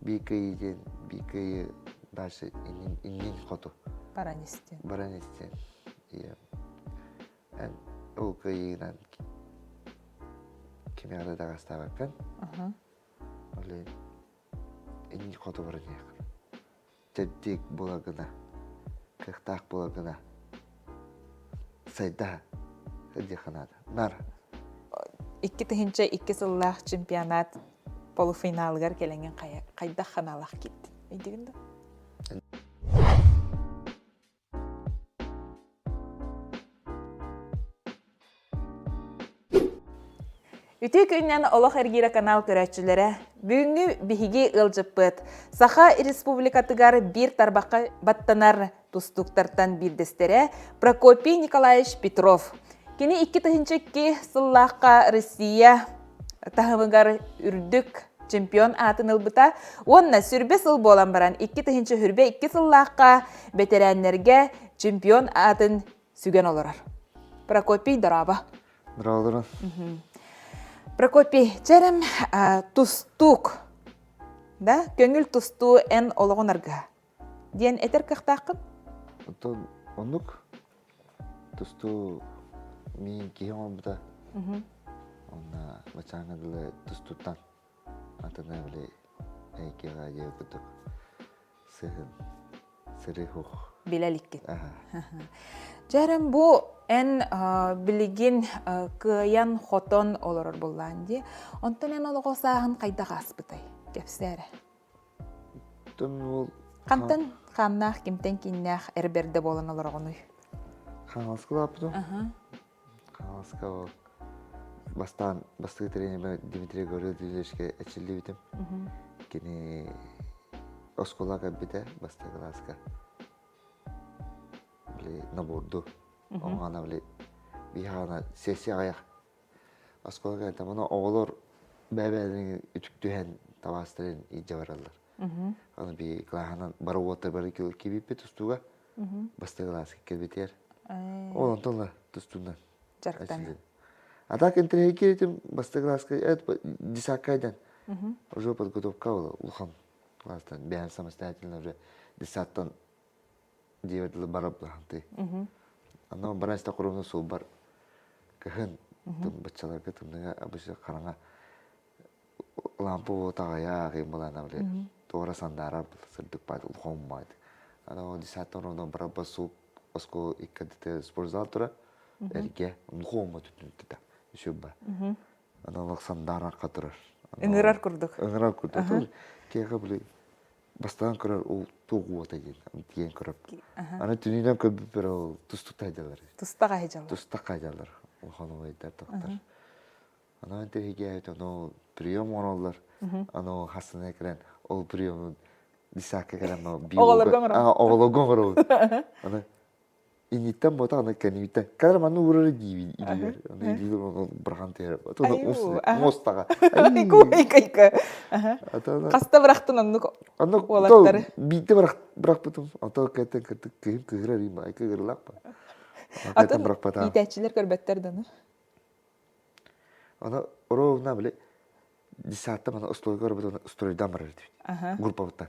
бикей даже иннин хоту. Баранистен. Iya. Кайынан кемяда дагастабакан. Оле иннин хоту барания. Тэдик булагына. Кахтах булагына. Сайда. Хадиханада. Нар. Икки тыһынча икки сыллаах чемпионат полуфиналгар келенген кайда ханалах китти. Идигинде. Үтү күннен олох эргире канал көрәтчүләре бүгүнгү биһиги ылжыппыт Саха республикатыгар бир тарбакка баттанар тустуктартан билдестере Прокопий Николаевич Петров. Кини 2-2 сыллааққа Россия тахымыгар үрдүк чемпион атын ылбыта. Онна сүрбе сыл болан баран 2-2 хүрбе 2 сыллааққа ветераннерге чемпион атын сүген оларар. Прокопий дараба. Драудырын. Прокопий, черем тустук. Да, көңүл тусту эн ологонарга. Диен этер кахтакын? Онук тусту ми кием обда. Онна бачаңадылы тустуттан атына биле эйкега жебутук. Сырыхух. Билеликке. Жарым бу эн билигин кыян хотон олорор болланди. Онтон эн ологосаагын кайда гаспытай кепсере. Кантан ханнах кимтен киннах эрберде болон олорогонуй. Ханаскылапты. Ханаска бастыгы тренер Дмитрий Городилешке эчилди битим. Кини осколага бите бастыгыласка. Бле наборду. Оңана бле бихана сессияга. Осколага тамана оголор бәбәдин үтүктүһен табастырын ижабаралар. Аны би клаханан баруота бары кибипе тустуга бастыгыласка келбетер. Ол онтонла тустундан. Жарктан. А так интерхейкетим бастыгыласка десакайдан. Уже подготовка была улхан. Класстан бән самостоятельно уже 10-тан девятли барабла ты. Ана бараста куруна сул бар. Кахын тум бачаларга тумнага абыша караңа лампу тагая гымлана биле. Тора сандара сырдык бад улхан майды. Ана 10-тан ровно бараба сул оско иккадте спортзал тура. Эрге улхан майды түтүнтта. Шуба. Ана лаксандара катырыр. Ыңырар курдук. Ыңырар курдук. Кега биле бастан көрөр ул тугу отайын. Тиен көрөп. Ана түнүнөн көп бир тустуктайдылар. Тустага хежалар. Тустакайдылар. Ул ханымайдар токтор. Ана интерге айта но прием ороллар. Ана хасына керен ол прием дисакка керен но огологон. Ана иниттен бота ана кенивиттен. Кадр ману урары диви. Ана диви брахантер. Мостага. Кайка. Каста брахтын анну. Анну олаттары. Бите брах потом. Ата кетен кем кыгырар има. Кыгырлак. Ата брах пата. Итәчилер көрбәттер даны. Ана ровна биле десятта мана стойгор бутон стройдан барар дип. Группа бутан.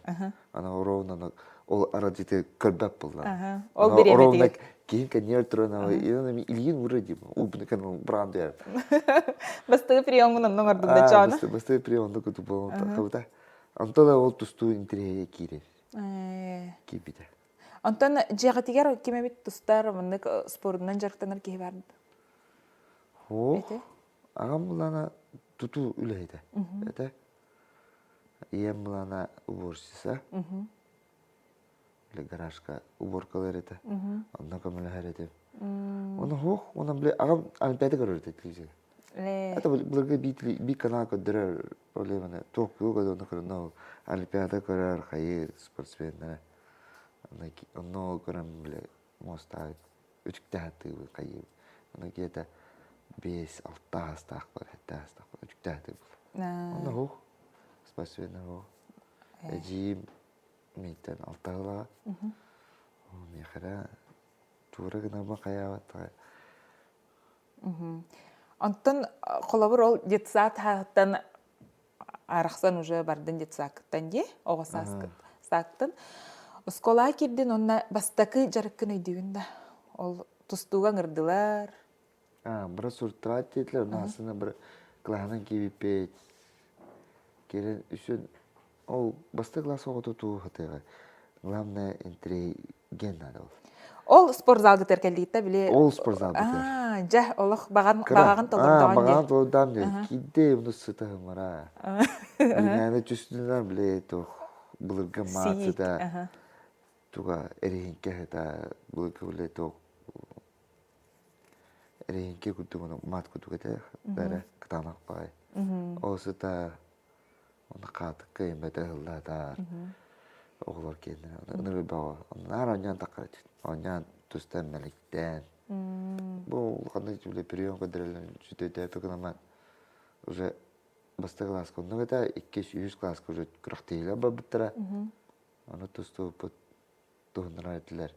Ана ровна ол арадите көрбәп булды. Ол береме дип. Ким кенер трона ины илгин уры дип. У буныкан брандер. Басты приемнан номерден жана. Басты приемнан көтү болот. Кабыта. Антона ол тусту интерьере кире. Кибиде. Антон жагатигер кимебит тустар мындык спортунан жарктанар ки барды. О. Агам булана туту үлейде. Эте. Ием булана уборщица. Ле гаражка уборкалар эте. Анда камелер эте. Оны хох, оны биле агам албеде көрөт этлиже. Это благо би канал кодер проблема Токио года на Олимпиада корер хай спортсмен но корам бле моста үчтәте кай ана гета бес алтаста хатаста үчтәте ана хо спортсмен хо эжи митен алтала мехра тура гына бакаявата. Антон колобор ол детсат хаттан арахсан уже бардын дет саактан де, оға саактан. Осколаа кирден онна бастакы жарыккын өйдігін да. Ол тустуған ырдылар. Бір суртырат дейтілер, насына бір клағынан кебепет. Керен үшін, ол басты класс оғыты туы хатыға. Главное, интеллиген надо ол. Ол спортзалды теркелдейді біле? Ол спортзалды тер. Жа, олық бағағын толырдаған де. Бағағын толырдаған де. Кейде ұны сұтығым мара. Білгені жүстінлер біле, бұлырға мацыда. Туға әрейінке хата, бұлырға біле, әрейінке күттігіні мат күттігі де, бәрі қытанақ бай. Осы да, оны қатық қиымбеті ғылдадар. Оғылар kendine. Onu bawa. Onlar onyan takar. Onyan tüsten melikten. Bu kadar cümle priyon kadarıyla cüdede pek ama уже басты класс kondu ve de 200 класс уже kırıktıyla babıttıra. Onu tüstü bu tuhunlar ettiler.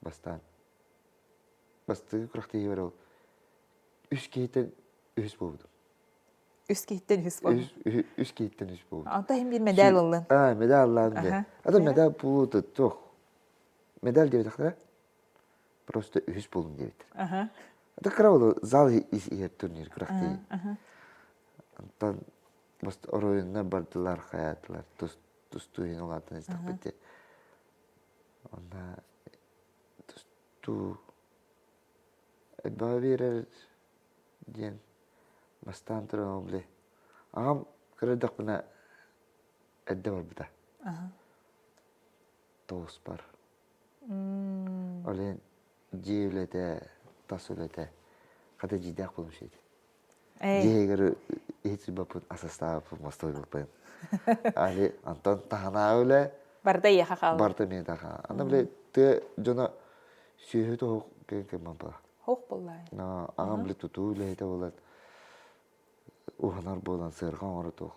Bastan. Basты kırıktıyı var o. Üç keyten üç buldu. Üst keyitten üst buldu. Üç keyten üç buldu. Anta hem bir medal olun. Medal alındı. Adam medal buldu çok. Medal diye takdire. Просто üç buldum diye. Это кравло зал и турнир кырактый. Антан баст ороюнна бардылар хаятлар. Тустуин олатын истак бите. Онда тусту эбавирер ден бастан турам бле. Агам кырдак бина эдде бар бита. Тоос бар. Олен Дивлете, тасулете, када жидак болуп шейт. Жегер эти бапын асастаа мостой болпайм. Али Антон тахана өле. Барда яха калды. Барда мен таха. Анда биле те жона сүйөтө ке мампа. Хок боллай. На агам биле туту эле эте болот. Уханар болан сырган орото.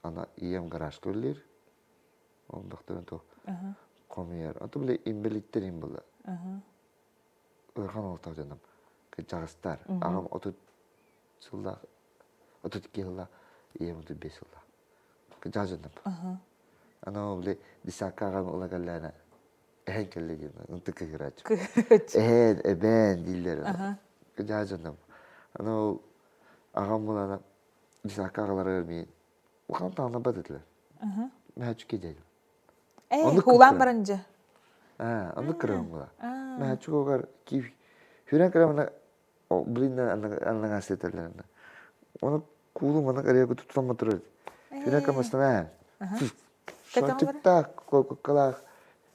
Ана ием гараж көллер. Ондоктон то. Комер. Ата биле имбелиттерим болду. Örkan olta canım. Kıcağıstar. Ağam 30 yılda, 32 yılda, 25 yılda. Kıcağı canım. Ano bile disaka ağam ola gallana. Ehen kelle canım. Untu kıgıraç. Ben diller. Kıcağı canım. Ano ağam olana disaka ağalara vermeyin. Ukan tağına batıdılar. Mehçük edeyim. Hulan barınca. Onu kırıyorum bula. Ben çok ogar ki hüren kıramına o bilinle anlayan seterlerine. Onu kulum ana karıya tutulamadır. Hüren kıramasına Şoçuktak, kokukalak,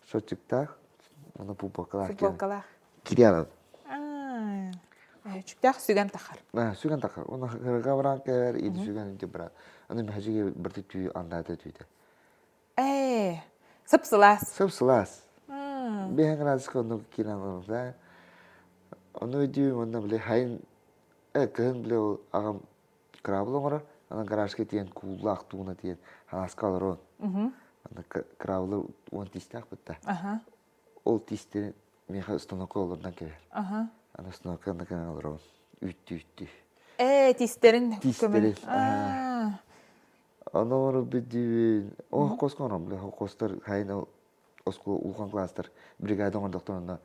şoçuktak. Onu pupakalak. Pupakalak. Kiriyalım. Çüktak sügen takar. Sügen takar. Onu kavran kever, idi sügen ince bırak. Onu mehciye bir tüyü anladı tüyde. Sıpsılas. Sıpsılas. Ben razı onu kiran da. Onu diyor onda bile hain kın bile ağam krablo mara. Ana garaj ke tiyen kulak tuğuna tiyen hanaskal ron. Ana krablo on tistak bitta. Ol tiste meha stanok olurdan kever. Ana stanokdan da kanal ron. Üttü. Tisterin kömür. Ana var bir diyor. Oh koskanam bile kostar hain Osko ulkan klaslar brigada ondaktan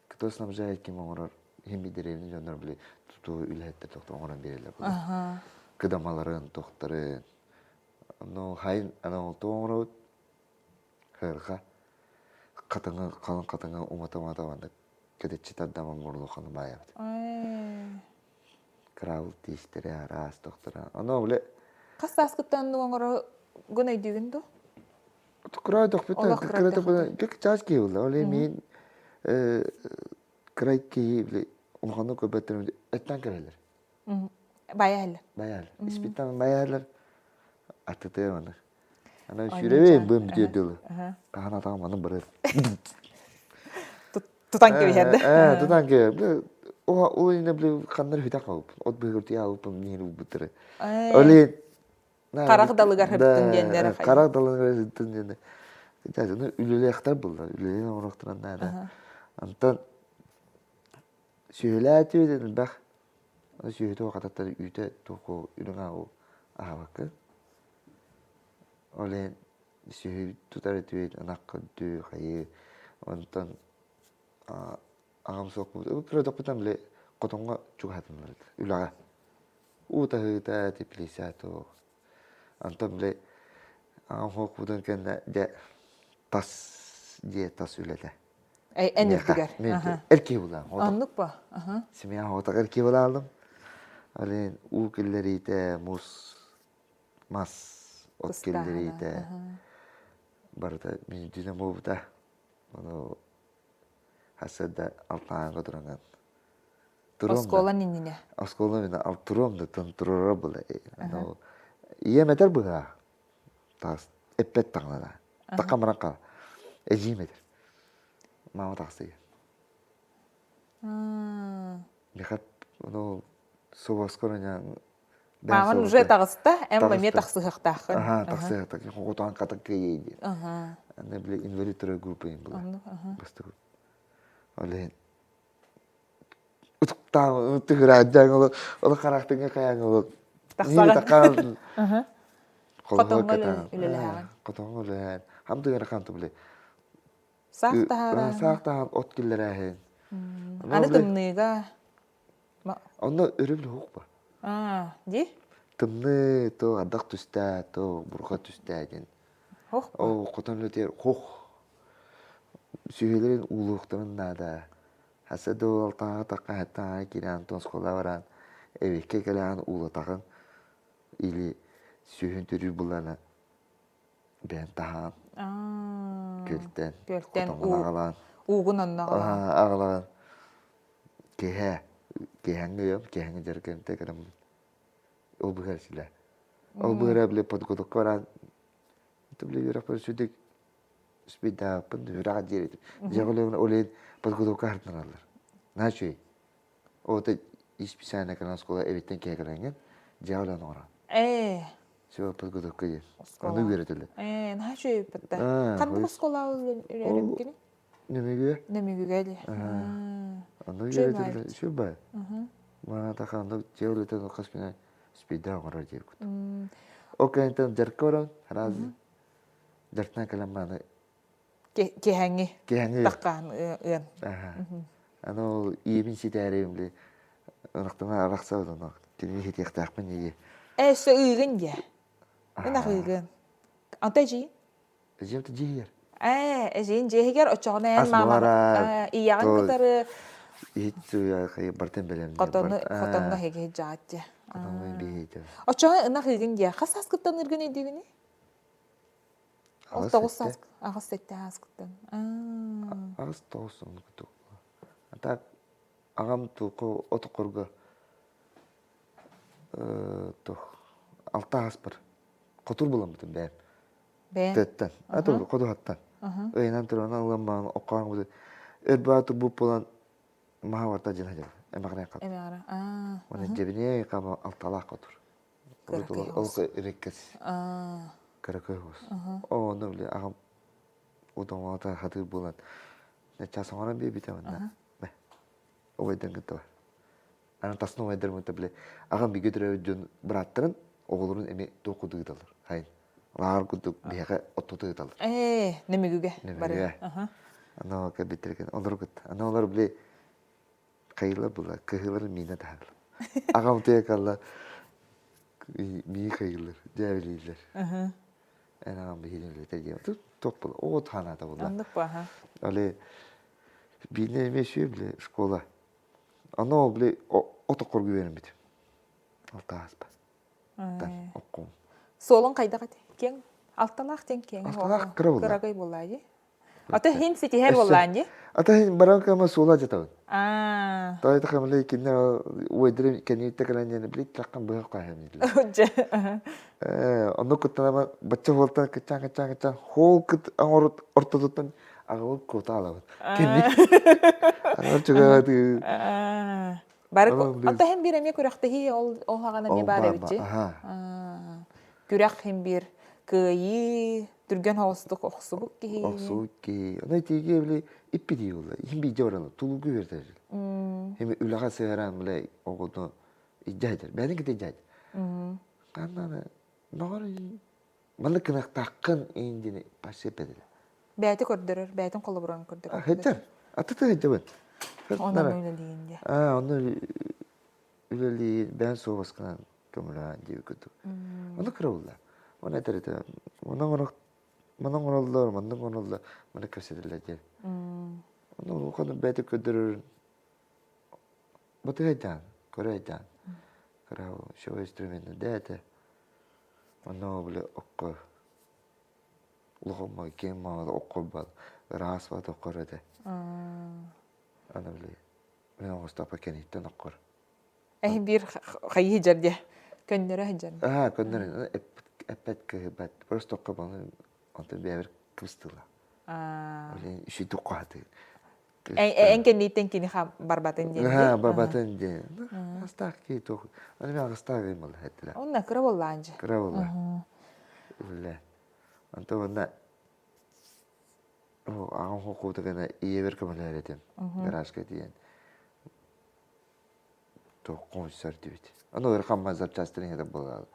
кто снабжает кем оңорор хем бидерелин жонор биле туту үлеттер токто оңорон берелер. Кыдамаларын токтары. Но хайын ана тоңорот хырга катыңа калын катыңа уматамата банда кедетчи таддама морлоханы баябыт. Крау тистере арас токтора. Ана биле кастаскыттан оңоро гөнөйдүгүндү. Край дохпета крайда бана как чашки ула оле мен край ки биле онхоно көбөтөрүм эттен керелер. Баял. Испитан баялар атыты аны. Ана жүрөбө бөм дедил. Кана тагы маны бирер. Тутан кеберди. Тутан кебе. О ине биле кандар хүтэ калып, от бөгөртү алып нени бутыры. Оле Карак далыгар хептин дендер. Карак далыгар хептин дендер. Жаны үлелектер булды. Үлелен орохтуранда да. Антан сөйләтү дедин бак. Сөйләтү кататтар үйдө току үрүнгө абакы. Olen syy tutaretuit anakkadyy kai ontan agamsokku kyllä toputamle qotonga chugahatanlar ulaga uuta hyytää tiplisato antamle ahokkudan kenna ja tas ylete Ei ennertiger. erkiulan Annukpa. simia hota erkiulalum olen uukillerite mas otkillerite barda min dinamovda ono hasada altaanga durangan Oskola ninnine. Oskola mina al turomda turora bula no iya meter buha tas epet tangala takamaraka ejimeter mama taksi Мехат ну совоскорня Маман уже тагыста, эмма ме тахсыхтахын. Тахсыхтах. Хотан катак кейди. Не бле инвалидтер группа им была. Просто. Олен. Утта тиграджан ол характинге каян тахсаган. Котонгол үлелеген. Котонгол. Хамдыгара ханту бле. Сахтахара от киллерахен. Аны тымныга. Онно өрөбүл хукпа. Ди? Тымны то адак түстә, то бурга түстә ден. О, котонлетер хох. Сүйелерин улуктарын нада. Хасада алтага такка хатта киран тонскола баран. Эвекке келан улатагын или сүйен төрү булана. Бен тахан. Көлтен. Котонгала. Угун аннага. Агала. Кехангыйым, кеханги жаркенте кадам. Ол быгарсила. Ол быгарабле подкоток баран. Табле юрак көрсөдүк. Спида пын юрак жери. Жаголын олен подкоток картналар. Начи. Ота исписана канал школа эвиттен кегеренген. Жаголын ора. Всё подкоток кыйы. Аны беретиле. Начи пытта. Кандай школа үйрөнгөн? Немегүгө. Аны беретиле. Шуба. Мана таханда жеолетен кашкина спида ора жеркут. Окей, энтен жаркорон раз. Жартна каламаны. Кеханги. Таккан ын. Ано иебин ситэремле. Анактана араксаудана. Тини хитяктакпын неге. Эсэ ыйгын я. Ана ыйгын. Антажи? Жемте жиер. Эжин жегер очогнан мама. Иягын кытары Итсуя хай бартен белем. Котонго хеге жаатте. Котонго бейте. Очоо ына ыйгын я. Хасас кыттан иргэн эдигини? Алтогусас. Агастетте аскыттан. Агас тосын кыту. Ата агам туку отокорго то алтаас бар. Котур булам бутун бэм. Тэттен. Ата коду хаттан. Эйнан турана аламан оккан бу. Эрбату бу полан махаварта жинажа. Эмагне кат. Эмагара. Оны жебине кама алталак котур. Ол эреккес. Каракойгос. О, нөбле агам удамата хатыр булат. Неча соңора битемэн. Бе. Ойден гытты. Аны тасно ойдер мөтөбле. Агам бигөдрө жөн браттырын оголорун эми токудугдалар. Хайын. Лаар кудук бияга оттотугдалар. Немегүгө. Бары. Аны кабитерген олоргут. Аны олор биле кайла була, кыгылар мина тагыл. Агам текалла ми кайылар, дәвилилер. Агам бигелер теген. Топпул о танада була. Андыпа. Але бине мешү биле школа. Аны биле отокор güvenmedi. Алтааспа. Тан оккум. Солон кайда кат? Кен алталак тен кен. Алталак кырабыла. Кырагай булайы. Ата хин сити хер булланьы. Ата хин баракама сола жатабын. Та это хамле кино уйдры кенитте каланьяны билет таккан быга кайхамдил. Оно кыттана бачча болта качан хол кыт ортодотан агыл коталабыт. Кенни. Аны чыгады. Барык ата хин бир эме күрәктеһи ол хагана ме бар бит. Күрәк хин бир кыйы түрген хавастык оксубук ки. Оксубук ки. Аны тиге биле иппиди болду. Хин би жораны тулугу бердер. Хем үлага сыгыран биле огоду ижайдыр. Бәдин кете ижайдыр. Каннаны ногор Маны кынактаккын индини пассепеде. Бәйті көрдірір, бәйтін қолы бұрын көрдірір. Хеджер. Атыты хеджер. Онын ойлы дегенде. Оны үлели бән соғысқынан көмірі дейі көтіп. Оны кірі оны әтіреді. Мұның оралдар, мұны көседілер де. Оны ұқаны бәйті көдірір. Бұты әйдан, көрі әйдан. Көрі шоу инструменті дәді. Оны білі оқы. Ұлғымы, кем мағылы оқы бал. Рас бады оқыр әді. Оны білі. Мен оңыстапа кенеттен оқыр. Bir xayı жерде. Көндөрі жерде. Көндөрі. Әппәт көхібәт. Просто оқы баны. Онты бәбір кыстыла. Олен үші тұққаты. Ән кеннейтен кені барбатын ден. Барбатын ден. Астақ кей тоқ. Оны мен ағыстақ емал әттілі. Онна кіра болла анжы. Кіра болла. Үлі. Онты онна ағын құқуды ғана иебір көмілер едім. Гаражға дейін. Тоқ қоншысар дейбет. Оны ұрқан мазар частырын еді болғалы.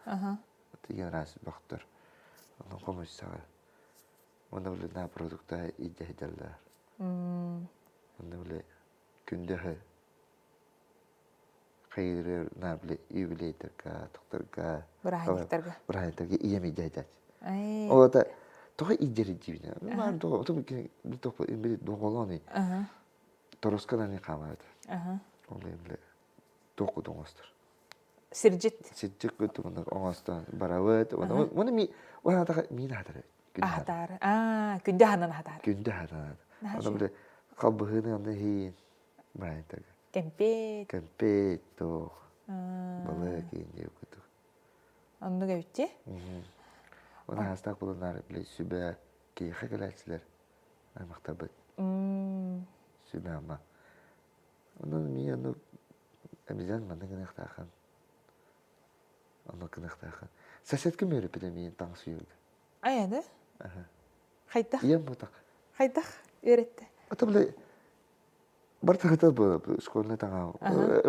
Деген расы бақтыр. Оны қоншысаға. Оны білі на продукта иде хедерлер. Оны білі күндігі қайырыр на білі юбилейтерға, тұқтырға. Бұрайынтарға ием иде хедер. Оғыда тоға идері дейбіне. Маған тоға, отым бір тоқпа имбелі доғоланы. Торосқананы қамады. Оны имбелі тоқы доңастыр. Сирджет. Сирджет көтті оңастан барауыд. Оны мен атаға мен атары. Атары. Күнде ханан атары. Күнде ханан. Оны білі қалбығыны оны хейін. Бұрайынтарға. Кемпет. Кемпет тоқ. Балы кейін деу көтті. Оны көтті? Оны хастақ болынар білі сүбә кейхі кәләтсілер. Аймақта бұд. Сүбә ама. Оны мен оны әмізен маны кінақтақын. Оны кінақтақын. Сәсет кім өрі білі мен таң сүйілді. Аяды? Қайтақ? Ем бұтақ. Қайтақ? Өретті. Ата білі бартақыта бұл школына таңа.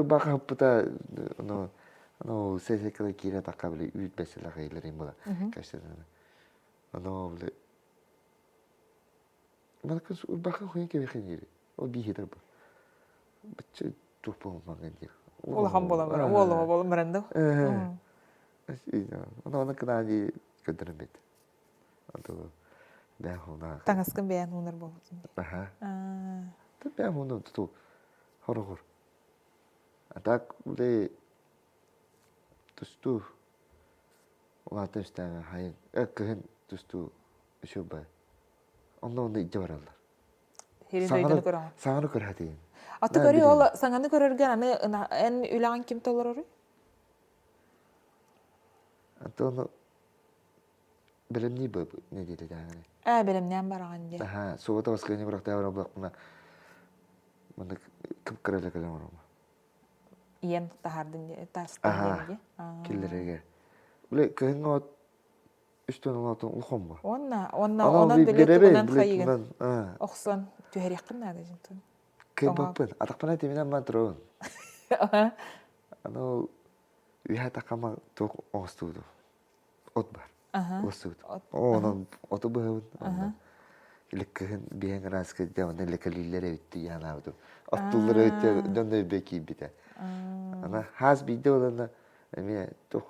Бақы бұта Ano se kala kira takka beli ut besela kailer imbola kashtana. Ano beli. Mana kus bakka huyen ke bekheniri. O bi hider bu. Bıçı topu mangan diyor. Ola ham bola mara. Ola bola marando. Ana kınadi gönderimet. Ano ben hona. Tangaskın beyan hunar bolsun. Aha. Ben hona tutu. Horor. Atak beli Tustu Ulatı üstüne hayır. Kıhın tustu şubay. Onda icra vararlar. Hirin döydüğünü görüyor. Sağını kör hadi. Atı görüyor ola sağını körürgen en ülan kim tolar oraya? Atı onu bilimni bu ne dedi yani. Bilimden barağın diye. Aha, soğuta baskını bıraktı ya bırak buna kıpkırayla kalem var ama. Yen tahardın diye, tastan diye. Killerege. Ule kıhın o üstüne olatın ulkom var. Ona biletunan kayıgın. Oxson tüheriyakın nada jintun. Kıhın bakpın. Atakpana teminden ben troğun. Ano üye takama toq oğustudu. Ot var. Oğustudu. Onun otu bağın. Ile kıhın bihen raskı devanda lekalilere öttü yanavdu. Otulları öttü döndü beki bite. Ana haz bildi olanda eme toq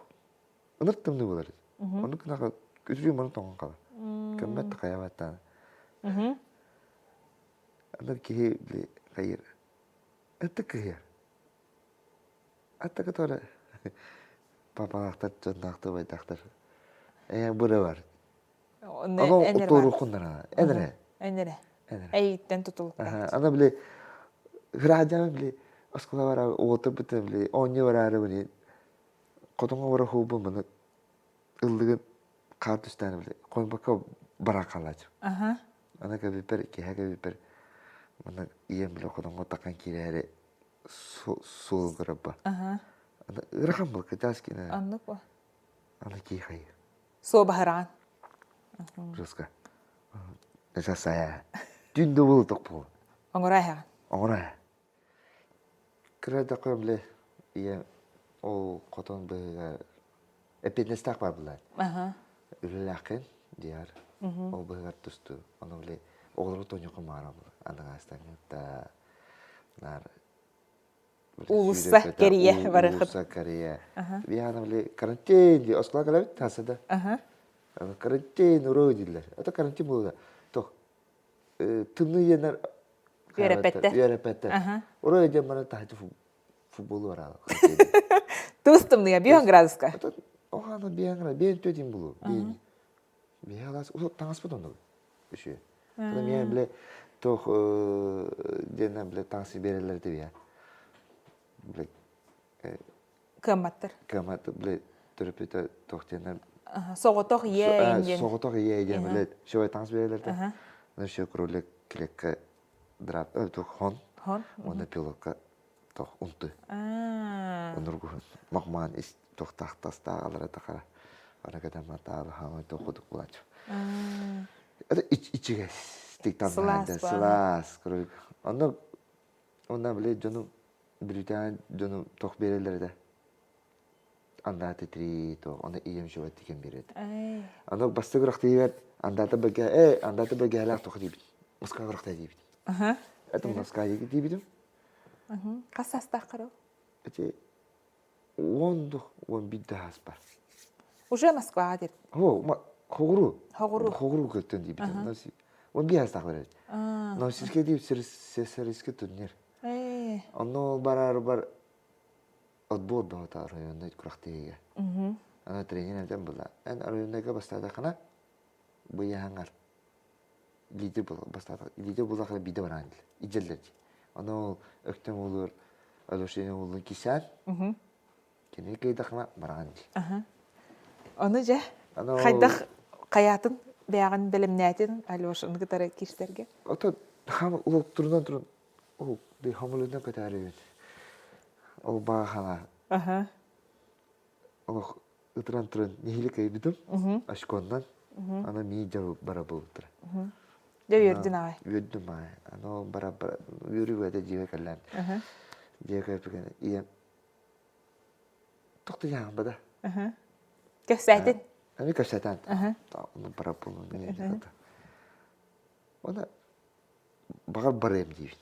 unuttum ne bular. Onu kınaqa götürüyorum onu toğun qala. Kömmet qayavattan. Ana ki hayır. Atta kıyar. Atta katora. Papa aktar çöndaqtı baydaqtır. Bura var. Ama otoru kunlara. Enere. Eyitten tutulup. Ana bile hıracağım bile askıla var otur bitti bile 10 yıl var arabani. Kodunga var hubu bana ıldığın kartuştan bile. Koyun baka bırakalacağım. Ana ka biper ki ha ka biper. Mana iyem bile kodunga takan kirere sol garaba. Ana ırakam bal kaçaskine. Anlık bu. Ana ki hayır. So baharan. Ruska. Nesa saya. Dün de bulduk bu. Angoraya. Angoraya. Kırada koyamle iya o koton be epidnes tak var bulan. үлэлэкэн диар. Ол быгар тусту. Аны биле оглор тоньёк марам. Анагастан та нар Улуса Корея барахыт. Улуса Корея. Биана биле карантин ди Оскла калабит тасада. Карантин уродилер. Это карантин было. То тымны енер Юрепетте. Уродил мана тахты футбол варал. Тустымны 5 градуска. Охана биангра бен төдим булу. Биягас у таңас потондо. Үшү. Тада мен биле тох дена биле таңсы берелер деп я. Биле Кыматтыр. камат биле төрөпөтө тохтена. Соғотоқ ие инген. Соғотоқ ие инген биле шой таңсы берелер деп. На шо кролек клек драп тох хон. Онда пилотка тох унты. Онургу макман ис тох тахтаста алара тахара. Ана када матал хама тохуд кулач. Это ичиге стиктан слас кролек. Онда биле жону Британ жону тох берелер де. Анда тетри то оны ием шо тикен берет. Аны бастыгырак дейбет. Анда та беге алак тох дейбит. Москвагырак дейбит. Это Москва дейбит. Қасастақ қарау? Это он биддас бар. Уже Москва дед. Хогуру көттөн дейбит. Наси. Он биастақ берет. Но сирке дейбит сириске түннер. Оно бар отбор бата районда курактыга. Ана тренерден була. Ан райондага бастада кана буяңар. Лидер була кана биде баран. Иделдер. Аны өктөн болор, алошене болор кисар. Кене кайдакна баран. Аны же кайдак каятын бягын билимнәтин алошын гытары киштерге. Ото хам улук турдан. О, де хамылына катары. Ол бахана. Ол утран нехилек айбидим. Ашкондан. Ана ми жабы бара болдыр. Де юрдин ай. Юрдин ай. Ана бара юрүбөдө жебе калан. Жебе кепкен. Ием. Токты яң бада. Кесәтин. Ами кесәтан. Ана бара болдыр. Она багар барем дейбит.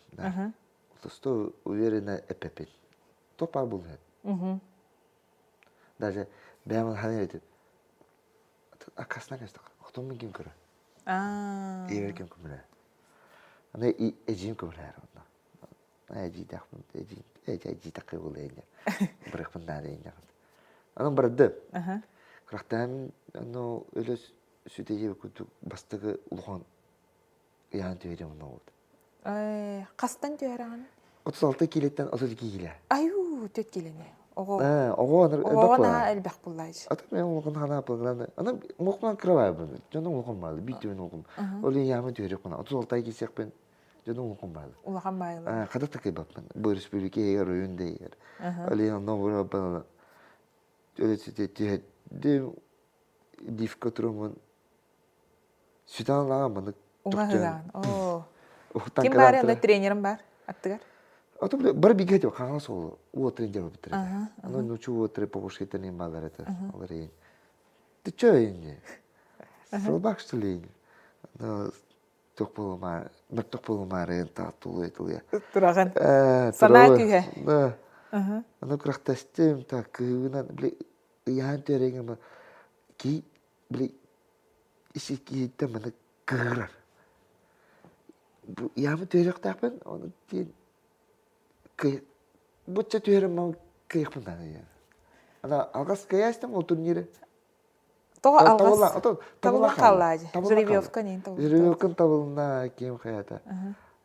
Сто уверенно эпепет. Топар был. Даже бяман ханет. Акасна кастак. Кто мы кем кора? Евер кем кора? Ана и эджин кора. Эджи дахман эджи такой был эня. Брехман да эня. Ана барды. Крахтан ано элес сүтеге күтү бастыгы улган ян төйдө мына. Қастан түйәрәғын? 36 килеттен 32 киле. Аю, төт келене. Оғана әлбәқ бұллайыз. Ата мен оғын хана апылғаны. Ана мұқман кірабай бұны. Жоның оғын байды. Биттеуін оғын. Олы ямы түйерек бұна. 36 кесек бен жоның оғын байды. Улаған байлы. Қада тақай баппын. Бұл республика егер ойынды егер. Олы ямы новыры баппын. Олы сөйте түйеді. Дифка тұрымын. Sütan lağımını. Уңағыған. Кем бар енді тренерім бар? Аттығар? Ото бір биге деп қаңа солы. О тренер болып бітіреді. Ано нучу о тренер поғышқа етернен балар еті. Олар ең. Ты чё енді? Сылбақ штылы енді. Тоқ болу мары ең тағытылы етілі. Тұраған. Сана күйе. Ано құрақтастым та күйінен. Ян төреген кей isi kita mana gerak. Ya me tuh tak apa, orang dia kayak bocah tuh orang mau kayak apa ya. Ada algas kayak itu mau turnir. Toh algas. Tabula kalah aja. Review-kan ini tahu. Review-kan tabulna kim kayak ta.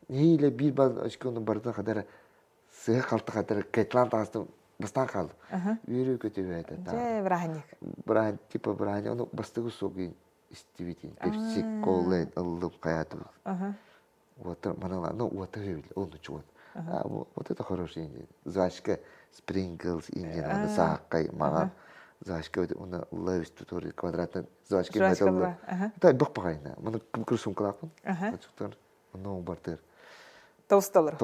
Nih le bir bal aşkın barda kadar sih kalta kadar ketlan tastum bastan kal. Yürü kötü bir eta. Je berani. Berani tipe berani. Onu bastı kusugi. Истивитин, пепси, кола, аллым каятым. Вот манала, ну вот это он чего. Вот это хороший индия. Зашка спринглс индия, она сакай, мага. Зашка он левс туториал квадратный. Зашка металл. Это бахпагайна. Мана курсум клапан. Ачуктар. Ну бартер. Толстолар.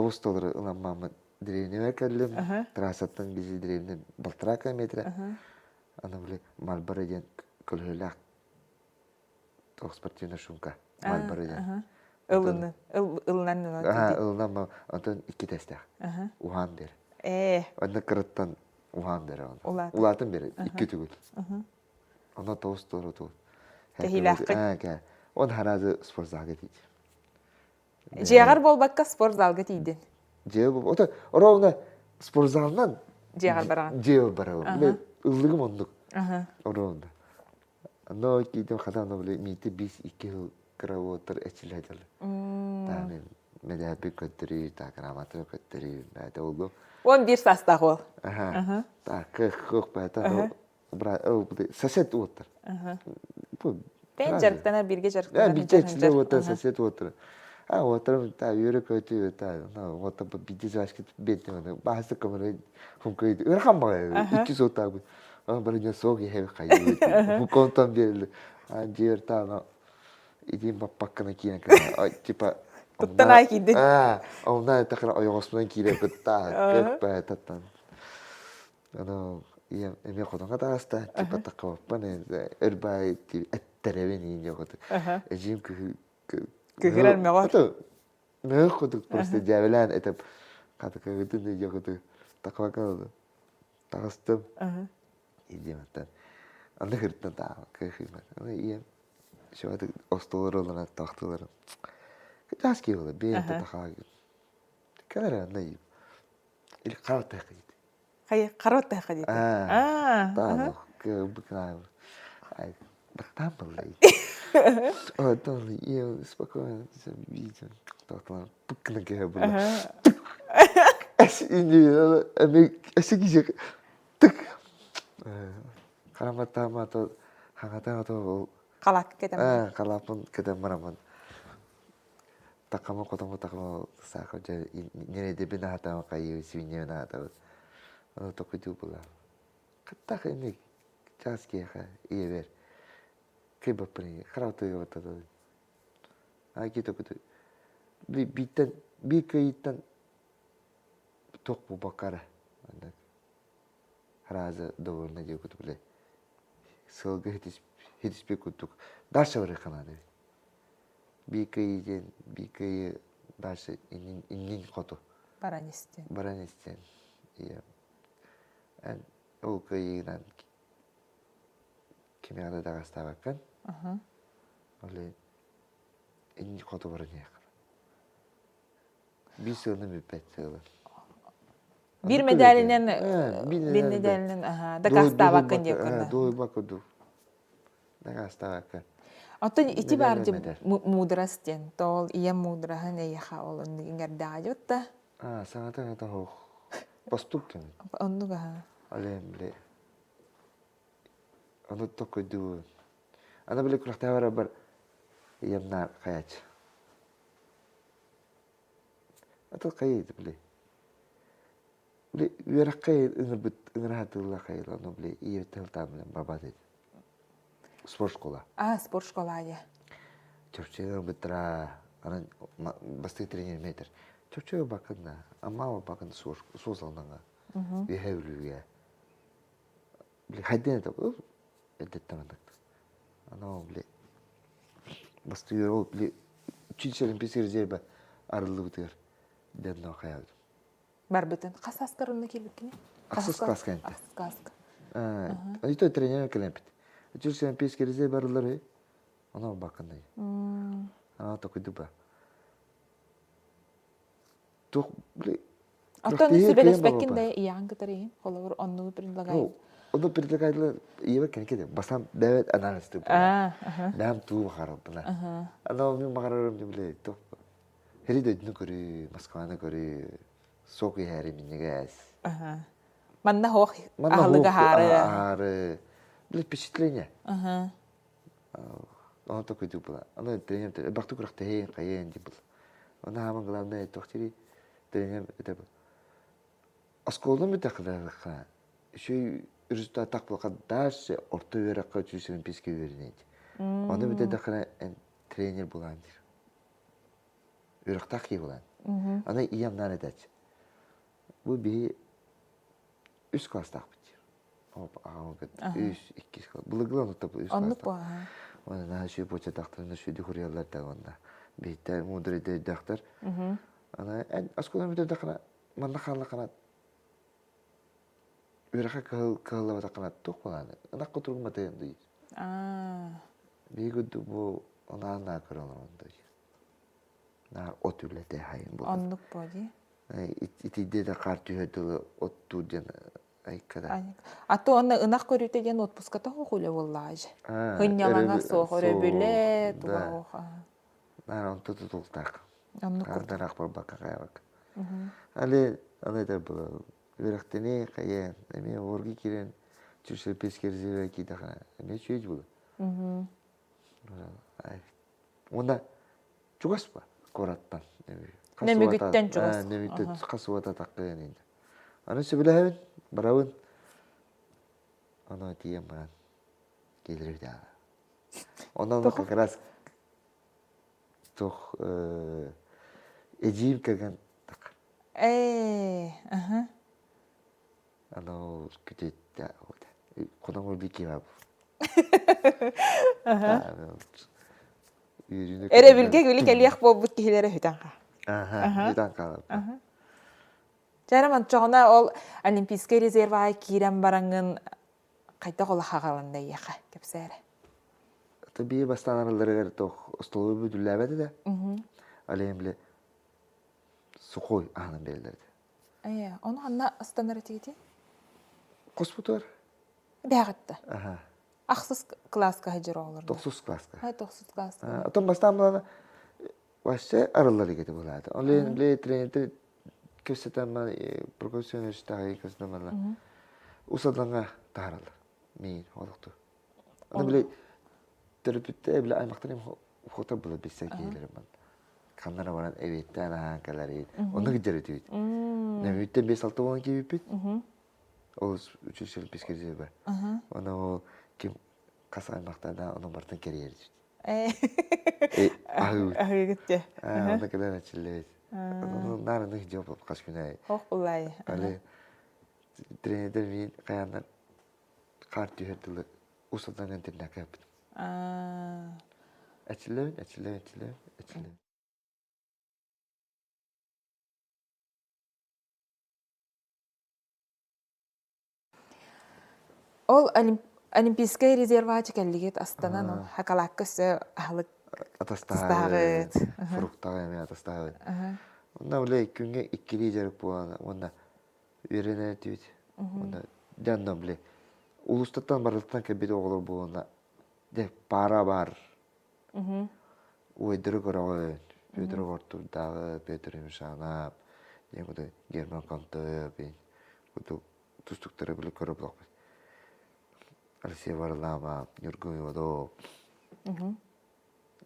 Она мама древнее каллем. Трасаттан бизи древнее. Балтрака метра. Она бле малбараден колхолак. спортивная шумка. Мал барыдан. Ылынан. Ылынан онтон 2 тестах. Ухан бер. Онда кырыттан ухан бер. Улатын бер 2 түгүл. Она тоостор туу. Кехилакка. Он харазы спортзалга дейт. Жегар болбакка спортзалга тийдин. Жеб ото ровно спортзалдан Жегар барган. Жеб барган. Ыллыгым ондук. Ровно. Но кийдем хатана биле мити 5-2 кравотор эчиледел. Таны медиапи көттүрү, та грамматика көттүрү, бәдә олду. 11 састаг ол. Так, кök бәдә. Бра, сосед отыр. Бен жарктана бирге жарктана. Бирге чиле отыр, сосед отыр. Отыр, та үйрөк өтү, та, отыр биди жашкы бетне, баасы камера хумкойду. Өрхам бай, 200 отаг. Барыня соги хев кайы. Хуконтан берилди. Жерта идим папаккана кийин кана. Типа туттана кийди. Онда такыр оёгосунан кийип та, кеппе таттан. Эме кодонга тагаста, типа такып, бане өрбай эттеребени жоготу. Эжим Кыгырар мегор. Мегор просто жавелан этеп катыкыгытын жоготу. Такып калды. Тагыстым. Идематтан. Анда хырттан та кыхымат. Ия. Шоады остолоролана тахтылар. Кытаски болду, бейт тахаг. Кара най. Или карата кайт. Кай карата кайт. Та, быкна. Ай, бактам болду. То ия спокойно, видите. Тахтылар быкна гэ болду. Инди, эсигиже. Караматамато хангатамато калак кетем. Калапын кетем марамын. Такама котомо такама сака же нереде бина хатама кайы свинья на хата. Ано токуду була. Каттах эми часки ха иевер. Кеба при харауты гаватады. Аки токуду. Биттен бикайттан токпу бакара. Хараза довольно дегут бле. Сылга хитиспе кутук. Дальше вреханады. Бикай дальше иннин коту. Баранистен. Ия. Ол кайынан кемяда дагастабаккан. Оле иннин коту баранияк. Бисылны мипетсылы. Bir medalinen dagastабаккан деп кана. Дой бакуду. Дагастабаккан. Оттон ити бар деп мудрастен. Тол ия мудрахан яха олон ингердажотта. Саңата ата хох. Поступкен. Оннуга. Алемле. Аны токуду. Ана биле курактавара бар ямна каяч. Ата кайды биле. Веракай ыңырхатылла кайла, но биле иетел тамлен бабады. Спорт школа. Спорт школа я. Чөпчөгө битра, ана басты тренер метр. Чөпчөгө бакында, амма бакында созалнага. Бехевлүгө. Биле хайден деп, эдеттамандык. Ана биле басты ол биле чүчөлүн песер жербе арылыгытыр. Денно каяды. Барбытын. Қас аскарынна келбеккене? Асыс каскан. Каска. Айто тренер келемпит. Чүрсен пес керезе барылары. Ана бакандай. Ана токуду ба. Ток биле. Аттан сөбелеспеккенде ияң кытырыйын. Холовор онну предлагайын. Onu предлагали ива кенкеде басам давет анализ деп. Дам туу харабна. Ана ми магарам биле топ. Херидэ нүкөри Москваны көри соки хари минигас. Манна хох ахлыга хары. Биле впечатление. Он такой дупла. Она тренер, бахту крахте каен дипл. Она хаман главное тохтери тренер это. Асколдон битакларга. Еще результат так плохо дальше орто веракка чүсен песке вернет. Оны бите дахра тренер булан. Верактак булан. Ана иям наредач. Бу би үс класстак бит. Оп, агы үс 2 класс. Булыглан отта үс класстак. Ona na şu poça daktarına şu dihuriyalar da onda. Bihter mudri de daktar. Ana en askodan bir de dakana manna kanla kanat. Üraka kahla bata kanat tok olan. Ana koturun mata yandı. Bir güdü bu ona na karalan onda. Na otülle de hayın bu. Оннук боди. İtide de kartı hödü ottu den ay kadar. Аты онна ынак көрүтө ден отпуската хохуле боллааж. Хыннялаңа сохоре биле туга. Na on tutultak. Оннук. Ардак бар бака каябак. Але да bu верхтене кая эме орги кирен чүшел пескерзебе кидага. Эме чөйж бул. Ай. Онда чугас ба кораттан. Немигиттен чугас. Немигиттен касуата таккан инде. Аны сөбүлөбүн барабын. Аны тием баран. Келири да. Ондан как раз тох эжим каган так. Ано күтөттө. Кономор бикима. Эре билге гүли келиях болбут кихилере хүтанга. Хүтан калып. Жараман чоғына ол Олимпийский резервай кирен бараңын қайта қола қағалында еқа кепсәрі. Tabii bastanarları toh stolu büdüllemedi de. Alemle su koy anın belirdi. Onu anna astanara teydi? Kosputor. Bəğitdi. Ақсыз класска hacır olurdu. 9 klaska. 9 klaska. Atom bastanarları başta araları gidi buladı. Alemle trener kösetemma profesyonel iştahı kösetemma. Usadlanga taraldı. Min oldu. Onu bile terapide bile aymaktan fotoğraf bulabilsek gelirim ben. Kanlara varan evet tane hankaları. Onu gider diyor. Ne mütten 5-6 olan gibi bit. O 3 yıl psikolojisi var. Onu kim kasa aymaktan da onu bartan kariyer diyor. Ahı gitti. Onu kadar açılıyor. Onu narını hiç yapıp kaç gün ay. Hoş bulayı. Ali trener mi kayanlar kart yönetildi. Usadan internet yaptı. Açılıyor. Ол Олимпийский резерват келлигет астанан ол хакалаккысы ахлык атастагы. Фруктагы эме атастагы. Онда улай күнгө 2 жарык болгон. Онда үйрөнө дейт. Онда жандам биле. Улустаттан барлыктан кебет оголор болгонда де пара бар. Уйдыры көрөгөн. Петр Ортурдагы, Петр Мишанап, еңгөдө Герман Кантөб, куту тустуктары биле көрөп алып. Алексей Варламов, Юргой Водов.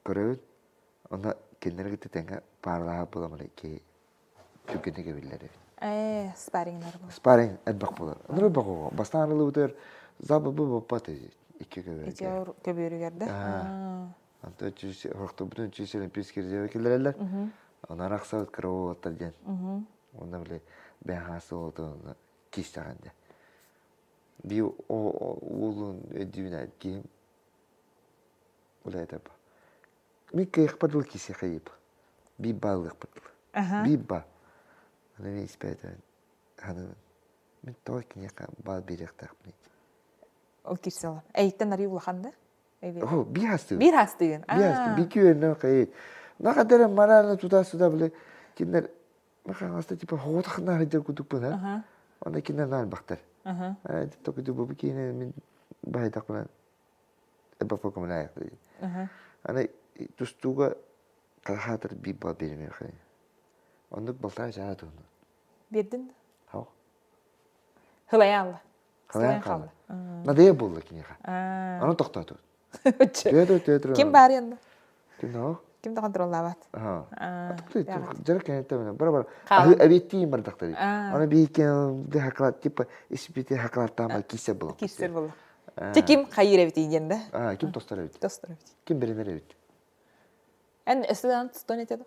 Көрөбүт. Онда кендерге тетенге паралаа буламын ки түкенеге билдери. Спаррингдар бол. Спарринг эдбак болор. Онда багуу. Бастан арылы өтөр забыбы боппаты. Икеге көбөрүгөрдө. Анта чүс хорто бүтүн чүс олимпийский резерве келдилер. Ана раксат кыроо оттаден. Онда биле бехасы болду киштаганда. Би улун эдивинат ким улайта ба. Микке ихпадыл кисе хайып. Би балык падыл. Би ба. Ана не испета. Хана мен тойкиняка бал берек тахмын. Ол кирсела. Эйттен ари улаханда? О, би хасты. Bir hastığın. Би хасты. Би күйөнө кайы. Накадер мараны туда-сюда биле киндер макагаста типа хоотахна хайдер кутуппун. Онда киндер нал бактар. Только ты бы кине мен байда кулан. Эба фокомлай. Ана тустуга кахатыр би ба бермей хай. Онда балтай жаат оны. Бердин? Хау. Хылаялы. Хылаялы. Надея болду кинеха. Аны токтоту. Тетр. Ким бар янда? Ким нау? Кимди контроллабат? Жарак кенетте бар. Абетти мардактар. Аны бийкен де хаклат типа испити хаклаттама кисе болот. Кисер болот. Те ким кайыр эбит ийгенде? Ким тостар эбит. Тостар эбит. Ким беренер эбит. Эн эстедан стон этеди.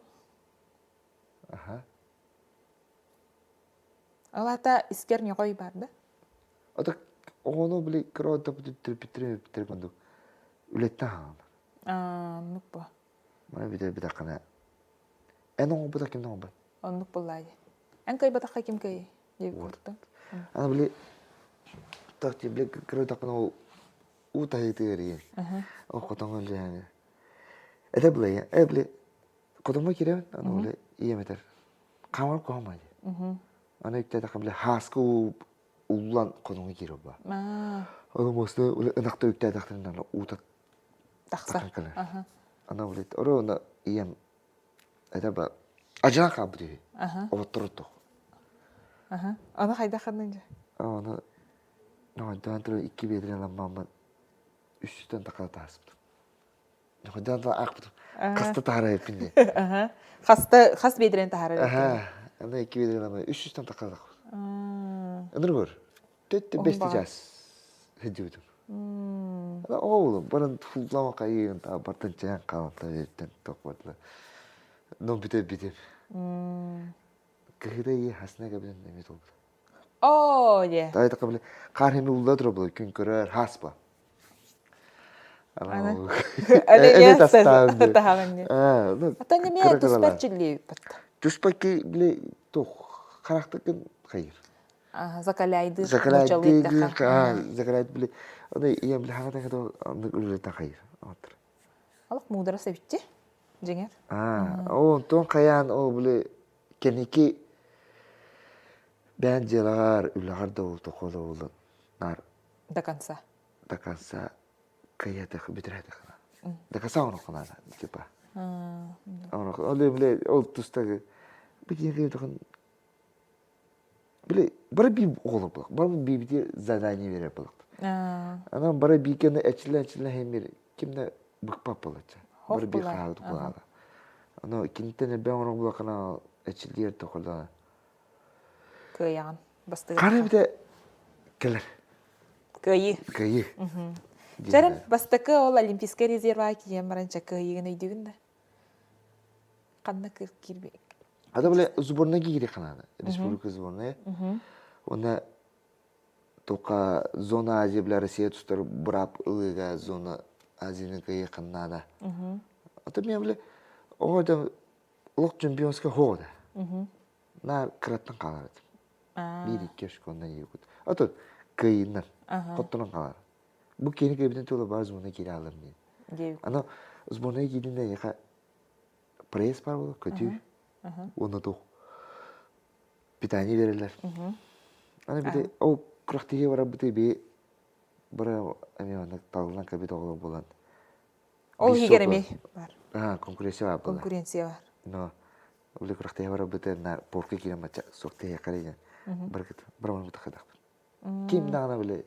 Алата искер не кой барды? Ата ону биле крода бүтүп питире конду. Үлеттан. Оннук бу. Мана бите кана. Энон буда ким нон ба. Оннук буллай. Эн кай батакка ким кай? Ев курта. Ана биле такти биле кро такна у таитери. О котонгол яне. Это биле котомо кирен ана биле иеметер. Камар комай. Ана икте такам биле хаску уллан котомо киро ба. Ана мосты биле нахта икте тактан ута Тахса. Ана биле орона ием это ба ажан кабди. Отрото. Ана хайда ханнын. Ана дантро 2 бедрен ламман үстен таката таспт. Дантро акпт. Каста тарай пинде. Хас бедрен тахары. Ана 2 бедрен ламман үстен таката. Андргор. Тэт бести jas. Хэдүүд. Ана оол баран фуллама кайын та бартан чан калата ертен токватла. Но бите. Кэгдэй хаснага бидэн нэмэт бол. Е. Тай такабли кар хэми улладро бол күн көрөр хаспа. Ана. Эле тастаан. Тахаган. Ата неме тусперчили бат. Туспаки биле тох характык хайр. Закаляйды. Закаляйд биле. Аны ием биле хагата гado үлрэ хайр. Отр. Алак мудара севитти. Жеңер. Тон каян биле кеники бәнжелар үлгәр дә ул тохолы ул нар До конца каята битрәдә хана. Да касаун хана типа. Оле ол тустагы бигеге тагын биле бара би оглып булак. Бара би бите задание бере булак. Анан бара бикене эчле хемир кимне быкпап булача. Бара би халд булала. Аны кинтене бәң булакына эчлер тохолда. Кыян. Бастыгы. Кара бите келер. Кыйы. Жарым бастыкы ол олимпийский резерва кием маранча кыйыгын өйдүгүндө. Канна кирбек. Ада биле сборная кире канада. Республика сборная. Она тока зона Азия биле Россия тустар брап ылыга зона Азияны кыйы канада. Ата мен биле орда лок чемпионска хода. На краттан калар. Бири кешконда югут. Ата кыйыннан коттон калар. Бу кени кебитен тола бар зона кире алам мен. Ана сборная кидинде яка пресс бар болот көтү. Оны то питание берелер. Ана биде о крахтиге бара бите би бара аны талган кабит огло болан. Ол егереме бар. Конкуренция бар. Конкуренция бар. Но улы крахтиге бара бите на порке кире мача сокте якарыган. Баргыт барман мутахадак. Ким дагана биле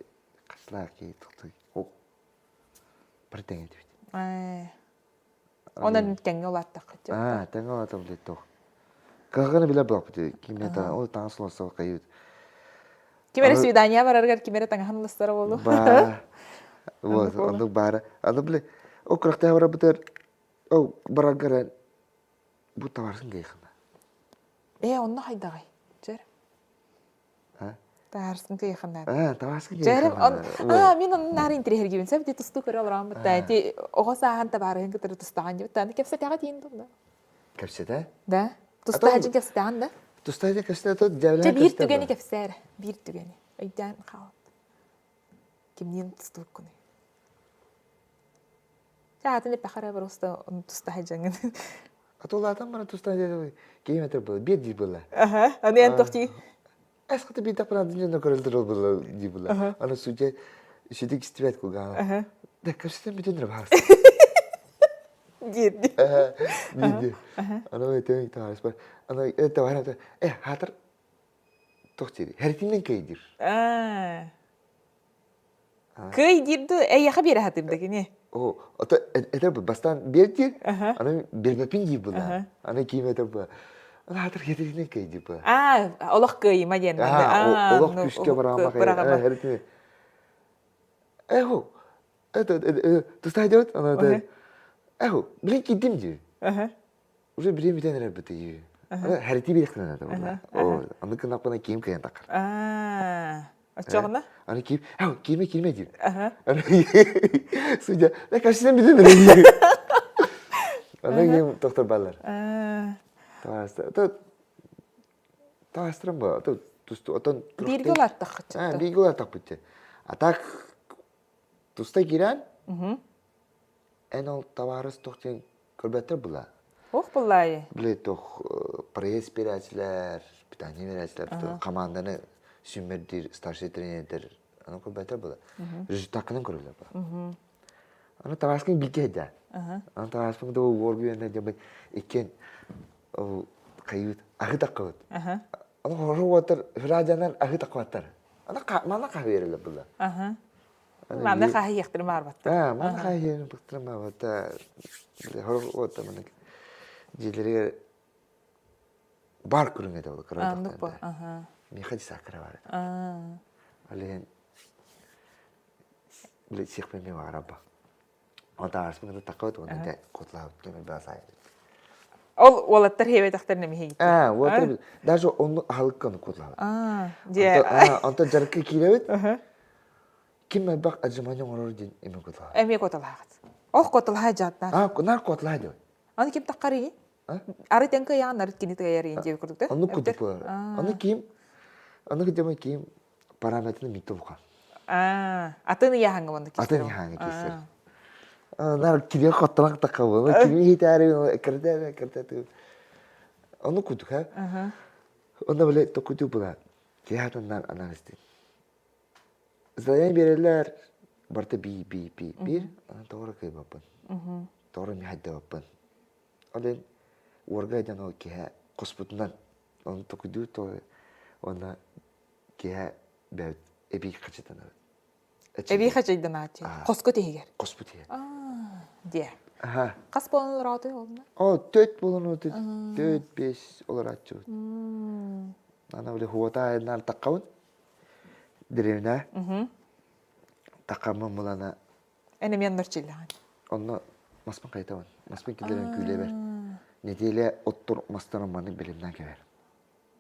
катлаки тукты. О. Бартең дибит. Онан теңге олаттак. Теңге олаттак биле тох. Каганы биле бак бите. Кимета ол таңсылса кайыт. Кимере свидания бараргар кимере таңханлыстары болу. Вот, ондук бара. Аны биле о крахтиге бара бите о бараргар бу таварсын гейхна. Онна хайдагай. Жер. Таарсын гейхна. Таварсын гейхна. Мен онна нарын интерьергибин саб дит тусту көрө алам бата. Ти огосаан та барын кетер тустаган деп. Таны кепсе тага тиин дунда. Кепсе да? Тустаган кепсетаган да? Тустайда кепсе то жавлан. Же бир түгени кепсер. Бир түгени. Өйдөн калат. Кимнин тустук күнү. Жаатын пахара просто тустаган. Атолатан бара тустайда кеметер бол, бир ди бола. Аны антохти. Эската би тапра динжен көрөлдөр бол ди бола. Аны сuje шидик стивет куга. Да кепсе битен рабас. Гид. Гид. Аны өтөй таарс бар. Аны это варата. Хатар тохтири. Хертинен кейдир. Кейдирду яха бир хатымда кене. Это бастан бердир. Аны бербепин ди була. Аны кимете ба. Аны хатар хертинен кейдир ба. Олох кей маден. Олох күшкө барама кай. Хертинен. Это тустайдот аны блин кидим же. Уже брим битен рабыты. Харити бирхнана да. Аны кынапына ким кыян такар. Очоогна. Аны ким киме дий. Аха. Судя, на кашин бидэн. Аны доктор балар. Таастрам ба отон Биргэл аттах гэж. бигүүл атаппут. Атак тустай гиран. Энол товарыс тохтын көрбөтөр була. Ох булай. Бле тох пресс пирачлар, питание верачлар, команданы сүмердир, старший тренер, аны көрбөтөр була. Результатын көрөлөр ба. Аны таваскын бигеда. Аны таваскын да воргуяна жабай экен кайыт агытаккыт. Аны хорватар фражанар агытаккаттар. Аны мана каверелер була. Манда хай яхтырмар бат. Мана кайын бактырма бата. Хорватар мана жилерге бар көрүнгө да карат. Мехади сакра бар. Ален бле сихпеме вараба. Ада арсмын такот онда котлаут кемел басай. Ол аттар хеве тахтар неми хеги. Вот даже он халкан котлаут. Же. Анта жаркы киревет. Ким бак ажманы орордин эме котлаут. Эме котлаат. Ох котлаа жаттар. Нар котлаа дэ. Аны ким таккари? Ары тенка яа нар кинит гаяри инжи көрдүктө. Аны кутуп. Аны ким? Аны кем ким параметрын митовка. Атыны яханга монда кис. Атыны яханга кис. Нар кире котлак такабы. Ким хитари кертэ. Аны кутуп ха. Онда биле токутуп була. Киятан нар аналисти. Задан берелер барта бир тоора кай бапан. Тоора ми хадда бапан. Ален орга жана ке коспутунан он токуду то она ке бет эби качтана. Эби качайдан ачи. Коско тегер. Коспут тегер. Де. Кас болон раты олна. Төт болон өтөт. 4-5 олар ачу. Ана биле хуата нар таккаун. Древна. Такамын булана. Эне мен нурчилган. Онно маспан кайтабан. Маспан килерен күйле бер. Неделе оттур мастарым маны билимнен кебер.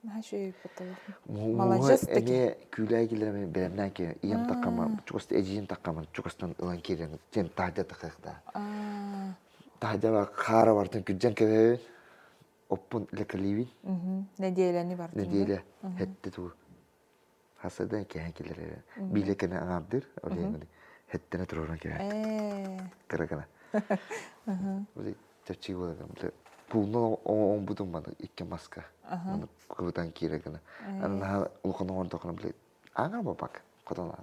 Маши потолок. Молодец таки. Эне күйле килерен билимнен кебер. Ием такамын, чукаст эжин такамын, чукастан ылан кирен. Тен тахда такакта. Тахда ба хара бартын күджен кебер. Оппун лекаливин. Неделени бартын. Неделе хетте ту. Hasada kehekilere. Bile kena angardır. Öyle hettene turuna kehek. Kara. Böyle çaçı var. Böyle pulno on budum bana iki maska. Bunu kurutan kire kana. Ana ulukana orada kana böyle angar bapak kodalar.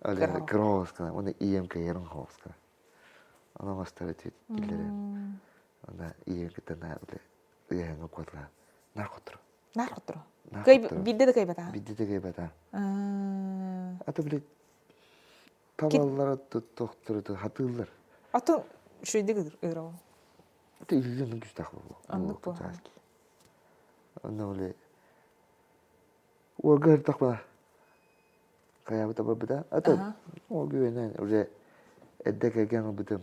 Öyle cross kana. Onu iyem kayarın cross kana. Ona mastara tilere. Ona iyem kitana böyle yanga kodla. Narkotro. Narkotro. Кай бидде кай бата. Бидде кай бата. Ата билет табаллар тоқтырды хатылар. Ата шүйдег өрөө. Ата илэн гэж тах боо. Аннак боо. Анна оле. Оргар тах ба. Кая бата бата. Ата огүйнэн уже эддек гэн бутам.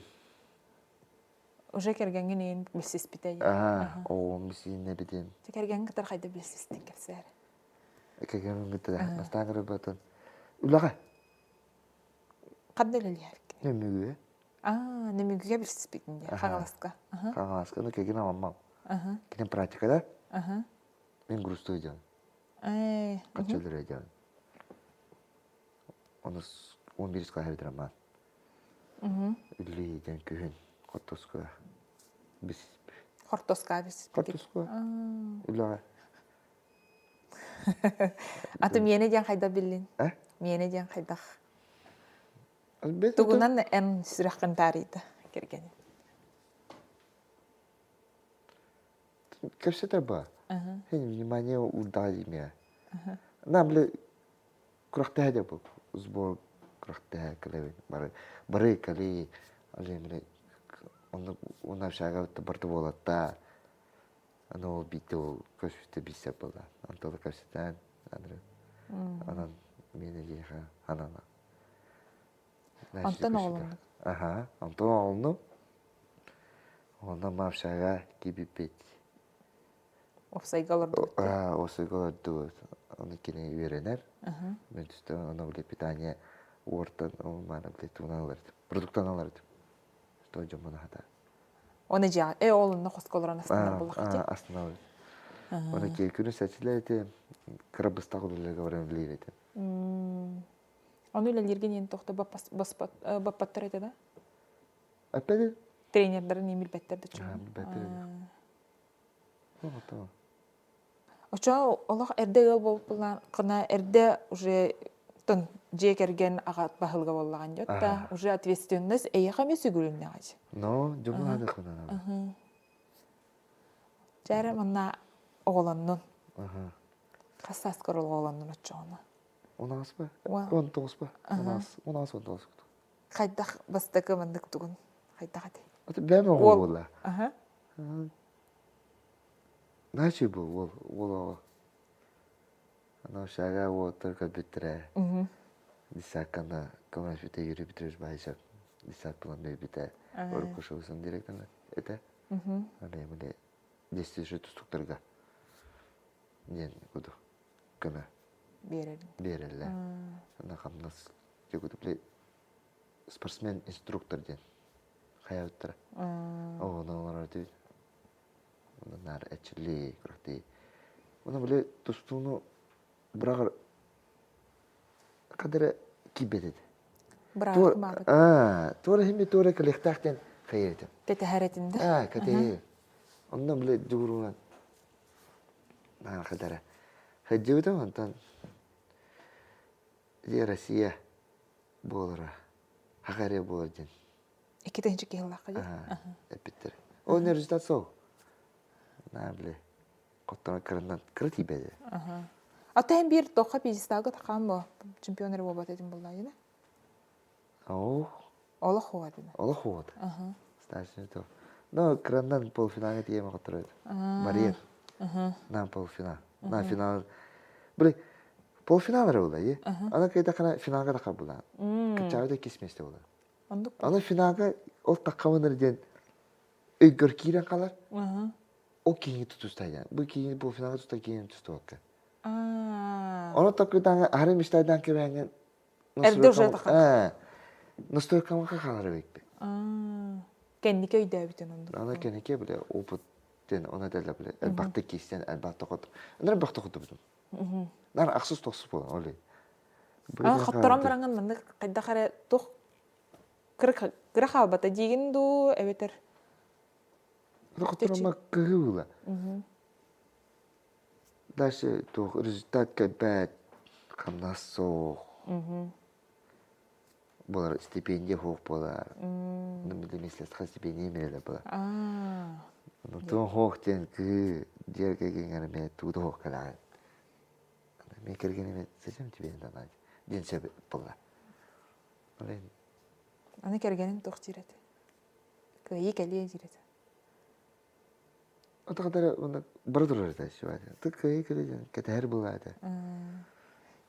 Уже кергенген ен билсиз битей. Мисине битен. Керген гитар хайда билсиз текерсер. Керген гитар настагыр батан. Улага. Каддел элер. Немүгү. Немүгүгө билсиз битинде. Хагаласка. Хагаласка, ну кеген амам. Кинен практикада. Мен грустой жан. Качылыр жан. Онус 11 калай драма. Илли жан күн. Хортоска. Бис. Хортоска бис. Хортоска. Улага. Аты мене жан хайда биллин. Мене жан хайдах. Тугунан эн сирахкан тарида керген. Кэшета ба. Хэн внимание удали меня. Намле крахта да бу. Сбор крахта кале бары кали алемле он шага барты болатта. Ано биту көшүтө биссе болда. Антол кэштен андре. Анан мене жеха анана. Антон оğlunu. Антон oğlunu. Ondan mavşaga gibi bit. Ofsay galardı. Ofsay galardı. оны кини үйренер. Мен түсті оны біле питание уортан мана біле туналар. Продуктан алар. Той жомона хата. Оны жа олунна хосколорон астынан буллакчы. Астынан. Оны ки күнү сачилете крабыстагы биле говорен билете. Оны лерген ен тохта баппаттар эте да? Аппеде Тренердер немил беттерди чу. Ото. Очо Аллах эрде ыл болуп кына эрде уже тон жекерген агат бахылга боллаган жотта уже ответственность эйхаме сүгүрүнне гаж. Но, жомона да кына. Жара манна оголоннун Аха. кассас корол оголоннун очоона. Унас ба? 19 ба? Унас 19. Кайдах бастакы мандык тугун. Кайдахати. Аты бәме огола. Аха. Начи бу ол. Ана шага о только битре. Дисакана комашите юри битреш байша. Дисак план бите. Оркошосын директорна. Это. Ана муле действие тустуктарга. Нен куду. Кана. Береле. Ана хамнас. Тегуду плей спортсмен инструктор ден. Хаяуттара. О, нолар дит. Нар эчли крахти. Она биле тустуну брагар кадере кибедет. Брагар. Тора хими тора коллектахтен хайрет. Кетехаретинде. Кате. Онна биле дуруна. На кадере. Хаджута антан. Ди Россия болора. Хагаре болден. Экитенчи кыллакка же. Эпитер. Он результат со. Набле. Коттон кырынан кырти беде. Атайын бир тоқа пьедесталга такан бо чемпионер болбот этим буллайына. Ола хуадына. Ола хуад. Стачный то. Но кырынан полуфиналга тиема коттырат. Мария. На полуфинал. На финал. Бле полуфинал болду, е. Ана кайда кана финалга да кабылдан. Кычавда кесместе болду. Ана финалга ол таккамыныр ден өйгөр кирен калар. О кейинги тутустайдан. Бу кейинги полуфиналга тутта кейинги тустуакка. Оны такыдан харим иштайдан кебенген. Эрде уже такан. Настройкамга калар бекпе. Кеннике үйдө бүтүн онду. Ана кеннике биле опыттен она дала биле. Элбакта кистен элбакта кот. Нар бакта кот бүтүн. Нар аксыз тосуп болон оле. Хатторон баранган мында кайда харе тух кырык албата деген ду эбетер. Хатторон маккыгыла. Дальше то результат кабат камнасо. Болар стипендия хок болар. Нэмэлэ мислэс ха стипендия мэлэ болар. Но то хоктен 그 диэргэгийн армэ тудо хоккалаа. Мекэргэн зачем тебе это надо? Деньше болар. Олен. Аны кергенин тохтирет. Кыйы келие жирет. Отагадар оны бардырар да шуай. Тык кыйы келе кетер булады.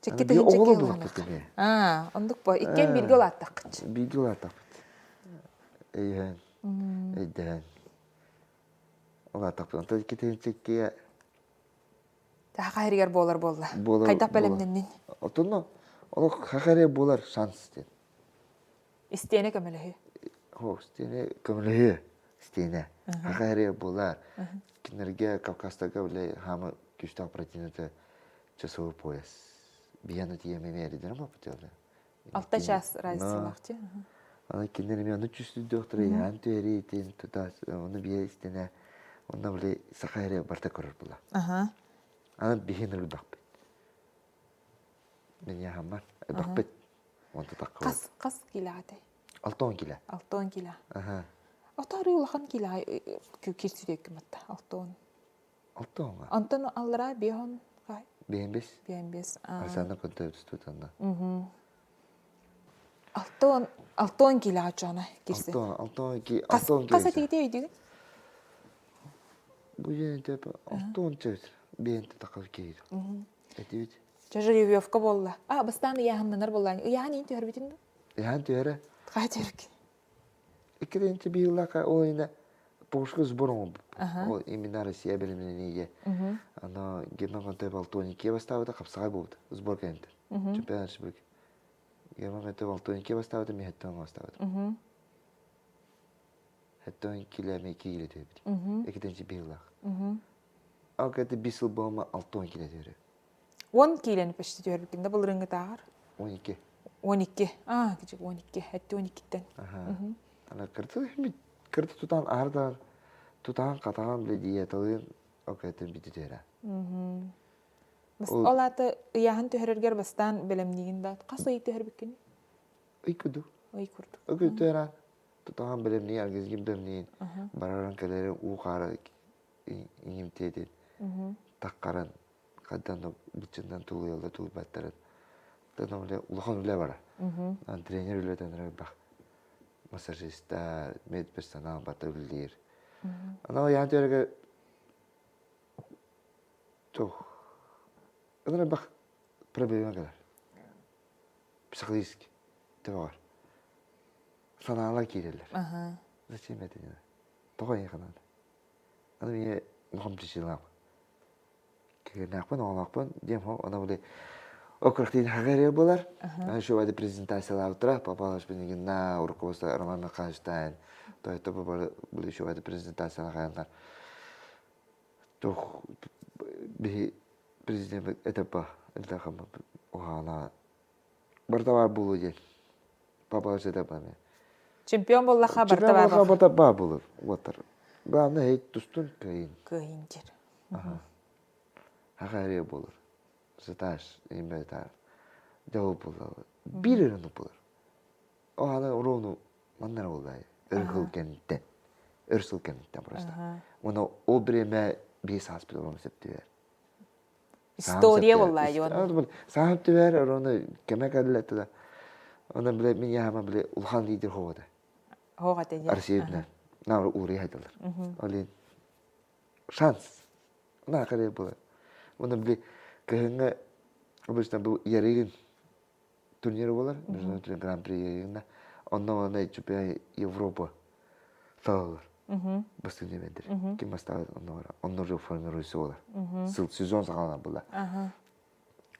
Чеккете хинчеке. Ондук по. Иккен билге латтак. Билге латтак. Эйен. Эйден. Латтак. Онта кете хинчеке. Та хайрыгар болар болла. Кайдап белемнен. Отоно. Ол хахаре болар шанс ден. Истене көмөлөһү. Стене көмөлөһү. Стене. Хахаре болар. Кинерге Кавказдагы биле хамы күчтө протеините часовой пояс. Бияны тиеме меридер ма бутелде. 6 час разылакчы. Ана кинерме аны чүстү доктор ян төри тен тутас оны бие стене. Онда биле сахаре барта көрөр була. Ана бихинер бакпыт. Мен я хамар бакпыт. Онда такка. Кас килады. 6 кило. 6 кило. Отары улахан кило кирсүдек мата 6. 6. Антон аллара бион кай. Биенбес. Асана контент студентна. 6 кило ачана кирсе. 6 кило. Каса тигите үйдү. Бу жерде 6 чөз биенте такал кейди. Этибит. Жажыревка болла. Бастан яханнар боллан. Яханы инте көрбүтүн. Яхан төре. Кайтырк. Иккенче бийлака ойна Пошка сбором. О именно Россия белемнениге. Ана Герман конте Балтонике баставда капсагай болду. Сбор кенте. Чемпионат шибек. Герман конте Балтонике баставда ми хеттон баставда. Хеттон километр километр. Экиденчи биллах. Ал кете бисыл бома 6 километр. 10 килоны почти төрбүкүндө бул рыңгы тагыр. 12. 12. Кичик 12. Хетти 12-тен. Ана кырты тутан ардар тутан катаган биле диеталын окетен битетера. Бас олаты ыяхан төһөрөргөр бастан белемнигин да касы төһөрбүкүн. Икуду. Ой курдук. Окетера тутан белемни аргезгим белемни бараран келер уқары инимтедет. Таккаран кадан бичиндан тулуялда тулбаттарат. Тадамле улахан үле бара. Тренер үле тенер бак. Массажистар, медперсонал батырлер. Ана ян төргө тох. Ана бак проблема бар. Психологически товар. Санаала кирелер. Зачем это делать? Тогой яхана. Ана мне мухамдишилам. Кенакпын олакпын, дем ана биле окрахтин хагары болар. Şu vade презентациялар утра попалаш бенеген на руководство Роман Михайловичтан. То это были şu vade презентациялар хаяндар. То би президент этапа это хам охана. Бартавар болу ден. Попалаш этапа. Чемпион боллаха Бартавар бартавар. Бартавар болу. Ватар. Главное хейт тустун кайын. Кыйынчыр. Хагары болur. Заташ имбетар. Жауап болар. Бир өрүнүп болар. Аны урону мандар болдай. Өргөлгенден. Өрсөлгенден просто. Оны о бреме бес аспилон септивер. История боллай он. Саптивер оны кемекаллетте. Оны биле мен яма биле улхан лидер ховада. Хога теде. Арсиевна. Навр ури хайдалар. Олин шанс. На каре болар. Оны биле кehenge обычно был ярыгын турниры болар, международный гран-при ярыгында. Ондан андай чемпион Европа салалар. Бастын демендер. Ким бастады ондан бара. Ондан уже формируется олар. Сезон сагалана булар.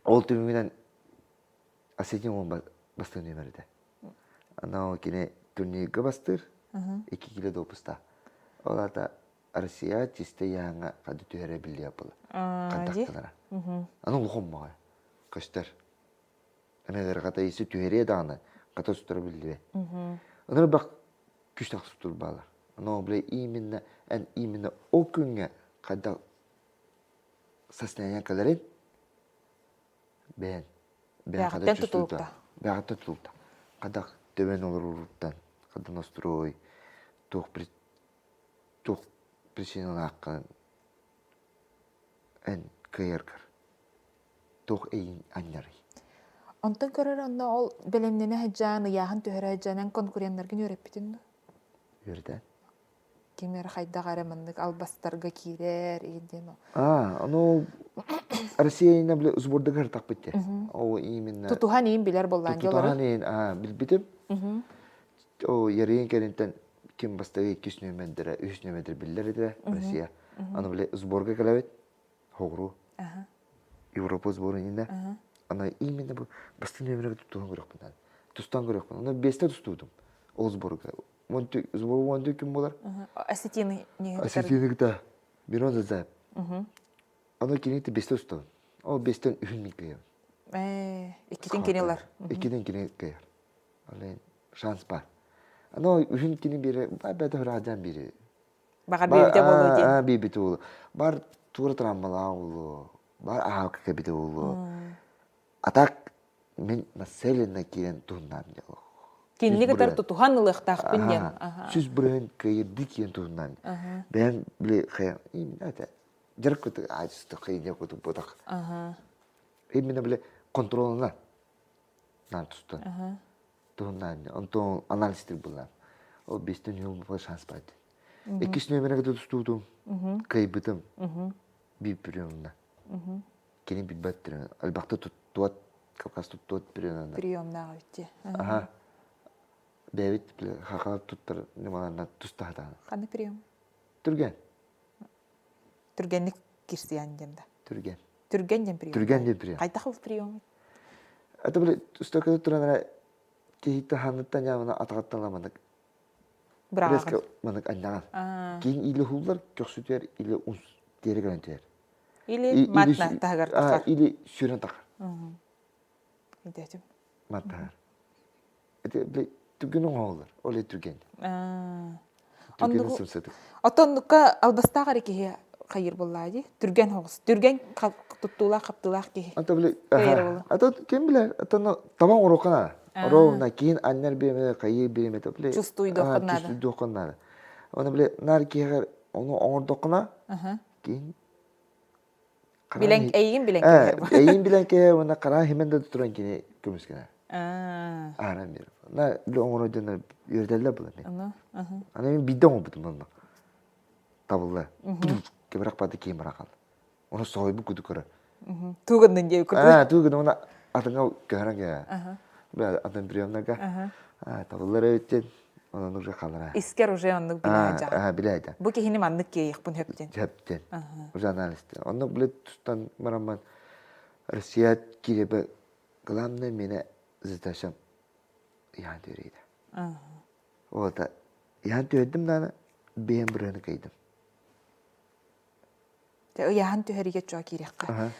Ол түбүнөн Осетин он бастын демерде. Анау кине турнирге бастыр. 2 кило допуста. Оларда Россия чисте яңа кады төһөрө биле yapılı. Кантактылар. Аны улхоммага. Көстөр. Анадыр ката иси төһөрө даны ката сутур биле. Анар бак күч таксутур бала. Аны биле именно о күнгө када состояние каларын бен када чувствует. Бягатта тулта. Када төбөн олуруттан, када настрой, тух причина аккан эн кайыркар. Тух эйин аннары. Онтон көрөр онда ол белемнене хаджаны яхан төһөрө хаджанан конкуренттарга өрөппүтүн. Үрдө. Кемер хайда гарамындык албастарга кирер ийден. Аны Россияна биле сбордагар такпытты. О именно Тутухан ийин билер боллан жолор. Тутухан билбитим. О ярыйын керентен ким бастагы 2 нөмөндөрө 3 нөмөндөр биллер эде Россия. Аны биле сборга келебет. Хогру. Европа сборында. Ана именно бу бастын нөмөргө тутуган көрөкмүн. Тустан көрөкмүн. Аны 5те тустудум. Ол сборга. Сбор ким болар? Осетин не. Осетинигда Мирон Зазаев. Аны кинети 5те тустудум. Ол 5тен 3 кыя. 2тен кинелер. 2тен кине. Ален шанс бар. Ано үһүн кини бири бада храдан бири. Багар бирде болду. Бибит ул. Бар тур трамбала ул. Бар аак кебит ул. Атак мен маселена киен туннам жоо. Киннигер тутуханлыктак билген. Сүз брен кайды киен туннам. Бен биле хая. Именно жаркыт ажысты кайда котуп бодак. Именно биле контролна. Нантустан. Туннан, онтон анализтер булар. Ол 5тен жол шанс бар. 2 нөмөргө тустудум. Кайбытым. Bir приемна. Кени битбаттыр. Албакта туат Кавказ туат приемна. Приемна өтте. Бевит хакалап туттар немаларна тустада. Кандай прием? Түрген. Түргенник кирсиян жанда. Түрген. Түрген жан прием. Түрген де прием. Кайдах ул прием? Это были столько туранара кейта ханытта ямана атагатталаманык. Брага. Бреска манык аннаган. Кейін иле хуллар көксүтер иле ус дерегентер. Или матна тагар такар. Или сүрен такар. Идетим. Матар. Это бли түгүнүн оолар. Оле түрген. Түрген сымсыдык. Отоннука албастагар ки хайыр буллади. Түрген хогус. Түрген туттулаа каптылаа ки. Ата бли. Ата кем билер? Ата табан урокана. Ровно кейін аннар берме кайы берме топле. Чувствуйду оконнады. Чувствуйду оконнады. Оны биле нар кигер оны оңордокуна. Кейін билен эйин билен кер. Эйин билен кер оны кара хеменде туран кини көмүскена. Арам бир. На биле оңордона юрделе булат. Ана мен биден опутум мында. Табылды. Кебирак бады кийин бара калды. Оны сойбу күдү көрө. Тугундан жеп күтү. Тугундан оны атыңа көрөңө. Бля, адам приемнага. Табылар өттен, оны нужа қалыра. Искер уже оннук билайжа. Билайда. Бу кихини маннык кейикпун хөптен. Хөптен. Уже анализді. Оны білет тұстан мараман Россия киребі главное мені зыташам ян төрейді. Ода ян төрдім даны бейін біріні кайдым. Ян төріге чуа керекқа.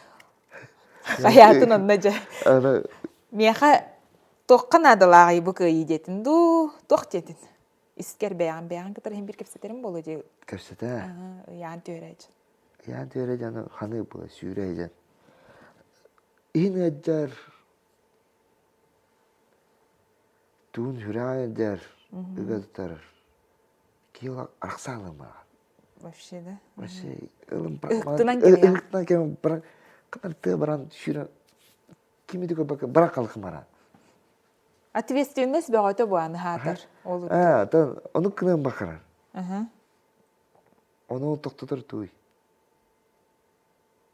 Хаятын онна жа. Меха тоққан адылағы бұ көй детін, тоқ детін. Искер бәян кітір хем бір кепсетерім болу де. Кепсетер? Ян төрейді. Ян төрейді аны қаны бұлы, сүйрейді. Ин әджер, туын хүрәң әджер, үгәдітер. Кейла арқсалым бар. Вообще, да? Вообще, Үқтінан келе. Үқтінан келе, бірақ қадар ты баран сүйрәң, кемеді көбәкі бірақ қалқым баран. Ответственность бәғаты бұғаны хатыр. Оны кінен бақырар. Оны ол тоқтатыр туй.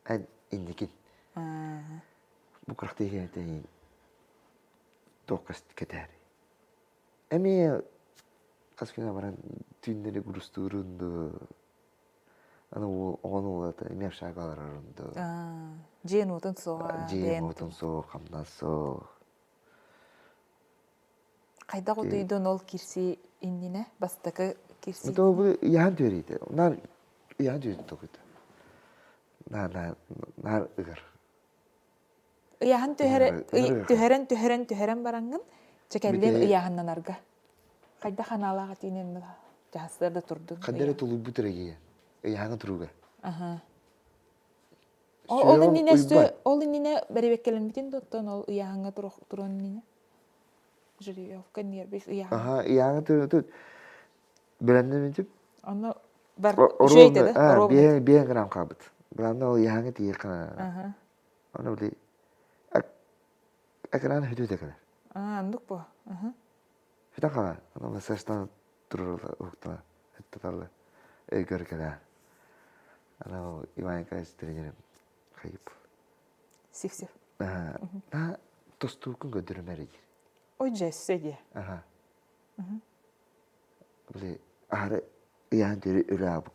Ән индекін. Бұл қырықты егенетен тоққаст кетер. Әме қаскена баран түйіндері күрістірінді. Оғаны олады, емеп шағалар арынды. Жен отын соға. Жен отын соға, қамдан соға. Қайда құтыйдың ол кірсі инніне, бастықы кірсі? Мұта бұл ян төрейді. Нар ян төрейді тоқыды. Нар ұғыр. Ян түхерен бараңын, чекәлден ұяғынан арға. Қайда қаналаға түйінен жасырды тұрдың? Қандары тұлы бұтыр әгейін. Яңы тұруға. Ол инніне бәребеккелін бітін доттан ол ұяғыңа тұрын инніне? Жеревка нервис яңа. Яңа тұр. Біләнді мен деп? Оны бар жүйді де? Бейін ғырам қабыд. Біләнді ол яңы дейі қана. Оны білі әкіраны хүті өте кәлер. Андық бұ? Хүті қала. Оны сәштан тұрырылы ұқтыла. Хүтті талы. Өйгөр кәлер. Ана ол Иван Кайс тренерім қайып. Сif-sif. На тосту күн көдірім әрейдер. Ой, жәссе де. Біле, ары ян дөрі өлі абы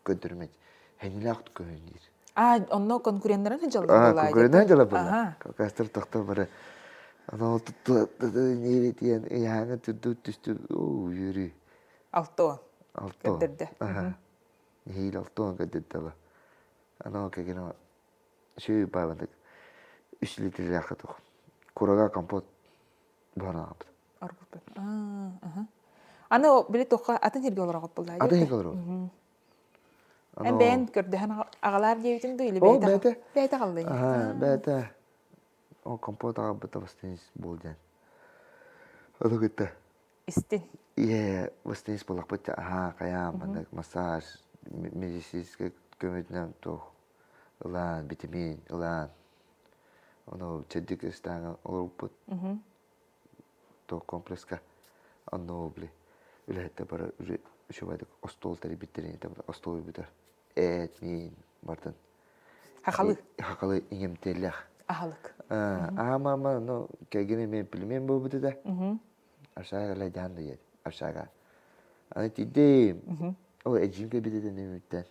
көдірмет. Хәнілі ақты көңіндер. Онно конкуренттарын жылы болайды. Конкуренттарын жылы болайды. Кәстір тоқтар бары. Ана ол тұтты нері дейін, яңы түсті, үйірі. Алтуын. Алтуын. Көдірді. Нейіл алтуын көдірді ба. Ана ол кәген шөй байбандық 3 литр яқы тұқ. Курага компот бана апты. Арбут. Аны билет тоққа атын херге оларға болды. Атын херге оларға. Ән бәйін көрді, ағалар дейбітін дөйлі бәйті қалды. Бәйті. О компот аға бұта бастеніз болды. Оды күтті. Истин. Бастеніз болақ бұтты. Қаям, массаж, медицинский көметінен тоқ. Улан, витамин, улан. Оны чәдік істаңы олар бұт. То комплекска анно бли үләтте бара уже шубайдык остол тәри биттерин табы остол битер мин бартын хакалы иңемтелях ахалык мама но кегене мен билмен бу бите да ашага ла жанды ед ашага аны тиде О эжинге бидede немиттен.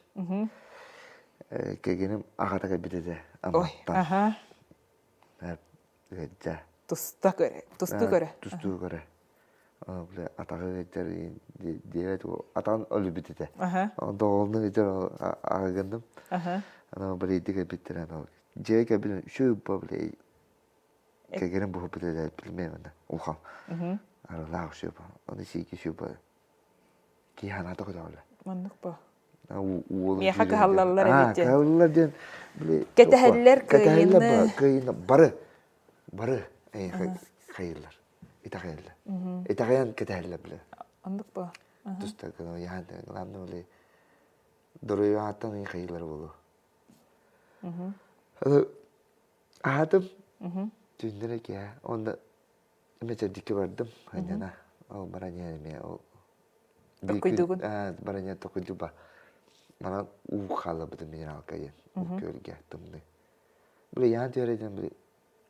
Кегенем агатага бидede Ой, аматтар. Гэжэ. Тусту көрө. Тусту көрө. Бле атага гетер девет атан ölü бидede. Доолны гетер агагандым. Ана брейдиге биттер ана. Жеге билен шу пробле. Кегенем бу бидede билмейм ана. Уха. Аралаа шу ба. Аны сики шу ба. Ки хана тагы дагы. Маннык ба. Меха кахаллалар эбите. Кахаллар ден биле. Кетехеллер кыйыны. Кыйыны бары хайырлар. Итахайлар. Итахаян кетехеллар биле. Маннык ба. Туста кана яан ламны биле. Дөрөйатан хайырлар болу. Атым. Түндерек я. Онда эмече дике бардым. Ханана. О барanya ме о. Токуйдугун. Барanya токуйдуба. Мана ухала бит минерал кайын. Көлгө тымды. Биле яан төрөдөн биле.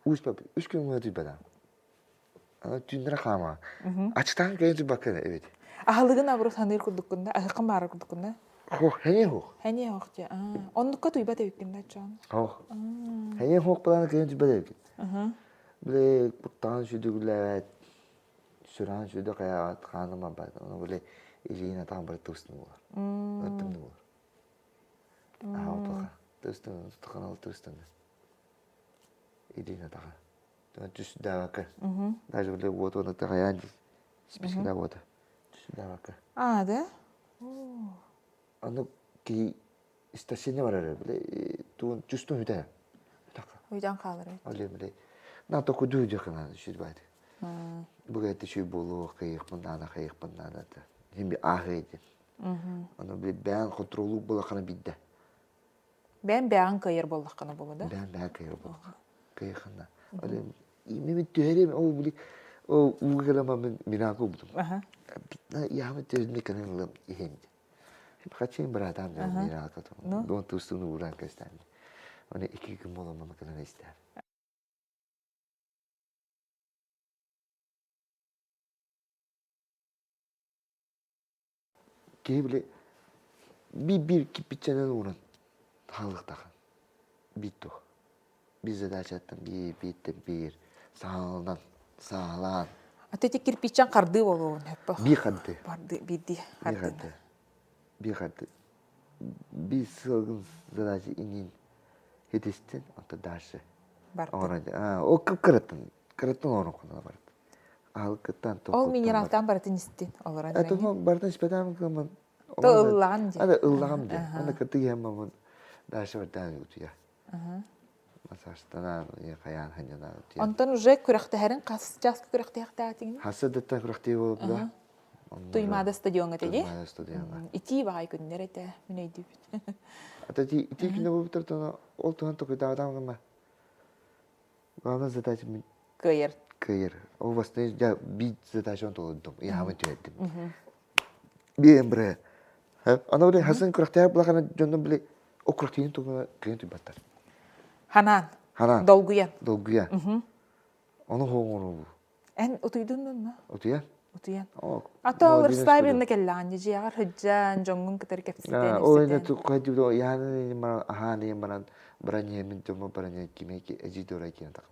Үш күн өтүп бада. Түндер хама. Ачтан кайын бакана evet. Ахалыгын абру саныр курдуккунда, ахыкын бары курдуккунда. Хэне хох. Хэне хохча. Оннукка туйба тебиккинда чон. Хох. Хэне хох бадан кайын бада. Биле буттан шүдүглэвэт. Сүран шүдү каят ханыма бада. Оны биле илина там бар тустун болар. Өттүмдү болар. Аутага. Тустун канал тустун. Илина тага. Түс давака. Даже биле вот он тага ян. Список работа. Түс давака. Да? Аны ки стасине барар биле. Тун түстүн үдө. Така. Уйдан калыр. Але биле. На току дүйдө кана шүдбайт. Бугайты шүй болу кайыкпын ана. Химби ахыйды. Аны биле бән контролу бола кана бидде. Бән бән кайыр болдакканы болу да? Бән кайыр болу. Кайыкына. Але имеме төрем о биле о угелама минаку будум. Яма төрме каналым ихенди. Хачим братам минаку. Дон тустуну уран кастан. Аны iki gün molamama kana ister. Keble bir kipçenen uğran halıqtaqan bitto bizde de açattım bir sağlan Атети кирпичан карды болуун хеппа. bir qaddı Барды биди харды. bir qaddı bir sığın задачи inin hedestin anta daşı Барды. orada o kırattın onu konu var halıqtan to Ол минералтан бартын истин олора. Атом бартын спедам кымын Тыллан же. Ада ыллагам же. Анда кыртыгы хаммамын дашы бартан утуя. Масаштана я каян ханjana утуя. Онтон уже күрәхтәһәрен касчаска күрәхтәһтәтин. Хасадаттан күрәхтей болуп да. Туймада стадионга теге. Туймада стадионга. Ити бай күннәр әйтә. Мен әйтеп. Ата ти күнә булып тартана ол туган токой да адам гына. Главная задача Кыйыр. О васны я бит задача толдум. Я хамы төйдим. Бием бре. Ана биле хасын күрәхтәй булаган җондым биле о күрәхтәйне туган кыйын туйбаттар. Ханан. Ханан. Долгуян. Долгуя. Оны хоңону. Эн утуйдун да. Утуя? Утуян. О. Ата олар стабилне келлан же ягар хыджан жонгун кытар кепситен. Ойна ту кайдыбы яны мана аханы мана брanye мен томо брanye кимеки эжидора кина так.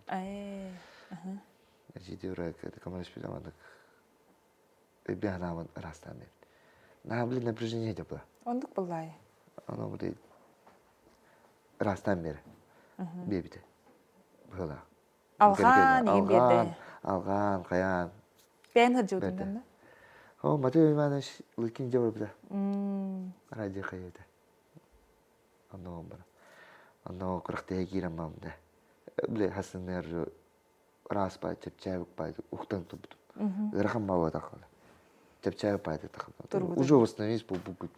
Эжидора камаш пиламадык. Бяхнамын растамын. На блин напряжение тепла. Ондук буллай. Оно будет растам бер. Бебите. Была. Алган еген берде. Алган каян. Бен хыджудун да. О, матери манаш лыкин жабырда. Ради кайда. Оно бар. Оно крахтая гирамамда. Бле хасынер распай чепчайбык бай ухтан тупту. Рахам баба такала. Чепчайбык бай такала. Уже восстановись по букут.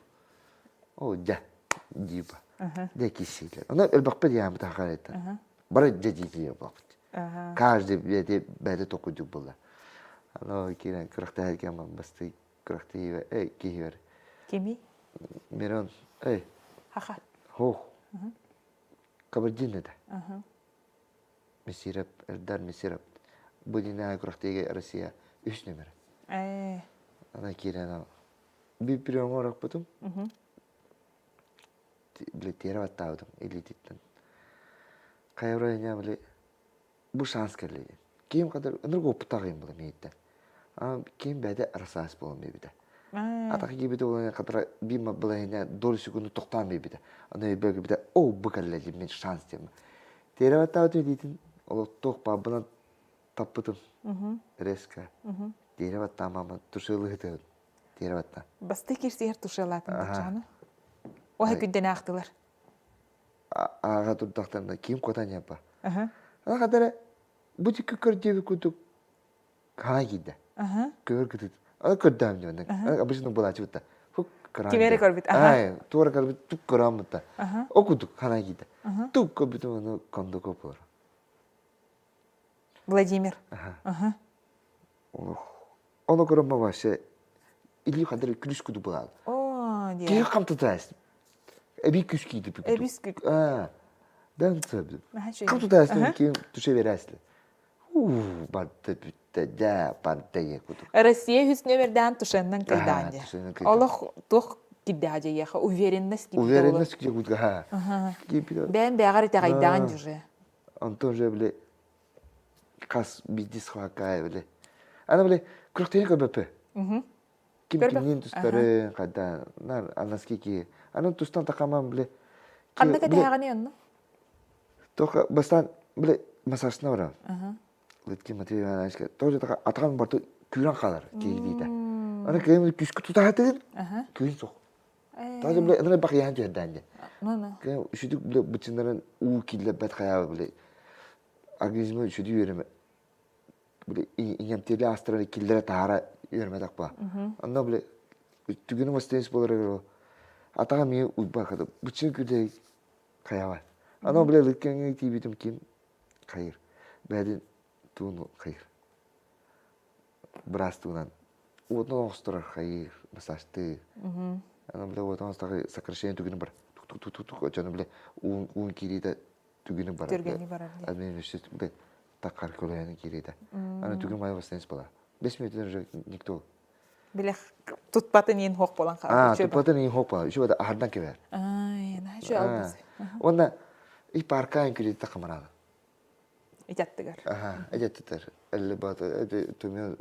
О, да. Диба. Да кисили. Оно элбакпед ям такалета. Бара джаджи бакт. Каждый беде токуду була. Оно кирен крахтая гамам басты крахтива кивер. Кими? Мирон Хаха. Хох. Кабардинеда. Месирап, элдар месирап. Будина крахтига Россия 3 номер. Она кирена би приеморак потом. Бле терваттаудым элититтен. Кайройня бле бу шанс келди. Ким кадар өнөргө оптагым бул мейте. Ким бәдә расас болом бебиде. Атак гибиде олар кадра бима булайна дол секунду токтан бебиде. Аны бебиде о бу келди мен шанс дем. Терваттауды дейтин ол ток бабына таппытым. Резко. Терватта мама тушылыгы терватта. Басты кирсер тушылатын дачаны. Ой күдден актылар. Ага турдактарда ким котаня ба. Ана кадара бу тик көрдеби күтүк кагиде. Көр күтүк. Көрдәм дигән. Обычно була чута. Хук кран. Кимере көрбит. Тура көрбит тук көрамытта. Окудук кагиде. Тук көбит аны кондо көпөр. Владимир. Оны көрөм башы. Или кадара күлүш күдү була. Ди. Ки камтытас. Эби күскиди бу. Эбискүк. Дән төбү. Камтытас ки түшө берәсле. Бартты бүтте дә бартты кудук. Россия хүснө бердән тушаннан кайдан. Аллах тох кидәҗә яха уверенность кип. Уверенность кип кудук. Бән бәгәр итә кайдан жүре. Антон же бле кас бидис хакай бле. Ана бле күртен көбөпө. Ким тустары кайда нар анаски ки. Аны тустан такаман бле. Кандай кадаганы онно? Тока бастан бле массажна бара. Литки материал ашка. Тоже така атган барту күрән калар кейдиде. Аны кем күскү тутатын. Күн сок. Тоже бле аны бакыян жердәнде. Кем шүдүк бле бутыннарын у килле бат хая бле. Организмы шүдү йөрөмө. Бле инемтеле астралы киллере тара йөрмәдәк ба. Анда бле түгүнү мастенс болор. Атага ми убакады. Бутын күдө каява. Ана бле литкенге тибитим ким кайыр. Бәдин туну кайыр. Брас тунан. Отно остро кайыр. Масашты. Ана бле отно остро сокращение түгүнү бар. Тук жана бле un кириде түгүнү бар. Түргени бар. Администрация бле такар колояны кириде. Ана түгүн май бастенс бала. 5 минуттан уже никто. Билек тутпатын ен хок болан калды. Тутпатын ен хок болан. Şu da hardan keber. На şu албыз. Onda и паркаен кириде такамарады. Итаттыгар. Эжеттер. Элли бады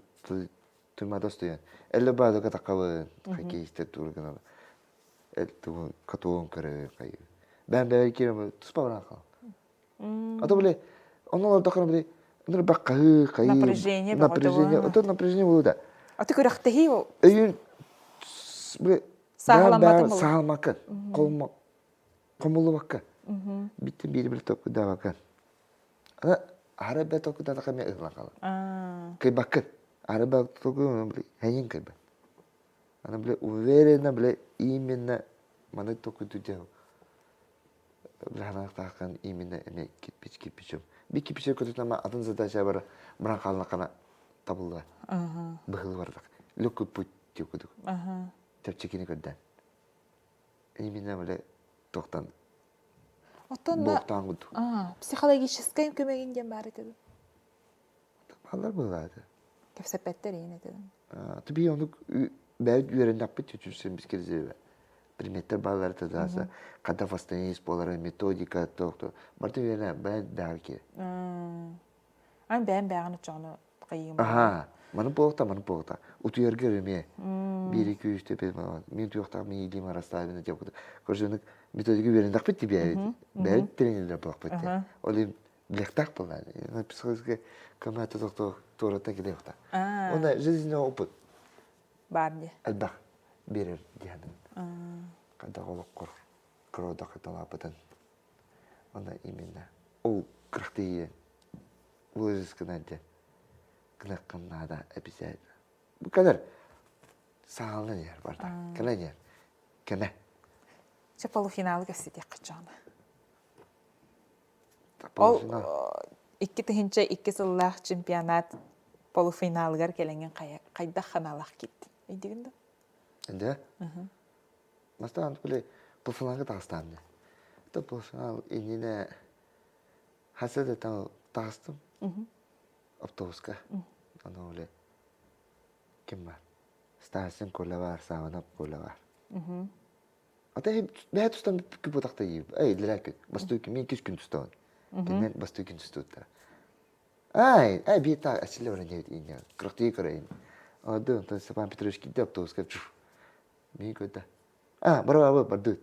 тума достоян. Элли бады катакабы хоккеистер турган. Ту катуон кere кай. Ben belki tuspа брака. Ато бле, оно дакан бле, нэр баккы кай. Напряжение. Ото напряжение болуда. А ты көрәхтәһи о. Эйин бле Сахаламатын бол. Сахаламакка. Колма. Комулубакка. Битти бир топ давака. Ана арабе топ да каме ыглакала. Кай бакка. Арабе топ бле, хәйин кай. Ана бле уверенно бле именно маны топ дудел. Брахана тахкан именно эме кипич. Би кипич көтөтөм атын задача бар. Бран калнакана табылды. Быгыл бардык. Лөкөт путь текудук. Тепчекини көддөн. Именно бле токтан. Отонда. Боктангуд. Психологический көмөгүндөн бар эти. Балдар булады. Кепсепеттер ene dedim. Tabii onu ben öğrenip bütçüsün biz kerze. Primeter balları tadasa, kada fastanis poları metodika tokto. Bartı öğren ben belki. Ama ben beğenip canı kıyım. Manı boğta. Utuyar görmeye. 1-2-3 tepe falan. Min tuyakta mi ilim arasında ne yapıyordu. Koşunuk metodika öğrendik bitti bir. Ben trenler bak bitti. Olayım bilektak falan. Psikolojik kamata doktora gidiyor da. Ona жизненный опыт. Bardi. Elbaq verir diyelim. Kada oluk kroda katalapadan. Ona imina. O kırktiye. Vuruz kınaydı. Kınakınada episode. Bu kadar. Sağlı yer var da. Kına yer. Kına. Şu polufinalı gösterdik canı. Polufinalı. İki tühünce 2 yıllık çempionat polufinalıgar gelingen kayda kanalak gitti. İyiydi. Ende? Mastan böyle polufinalı dağıstam. Da polufinalı inine hasede dağıstım. Avtobuska. Ona öyle kim var? старшин колавар саанап колавар. Одоо бай тустан будахтай юм. Лэрэг бастуйг минь гэж гин тустаа. Тэмээ бастуйг гин тустаа. Би та ачлаар нэг энэ кротикэр. Одоо то Сапан Петрович гэдэг автобус гэж. Мигода. Браво, бардуу.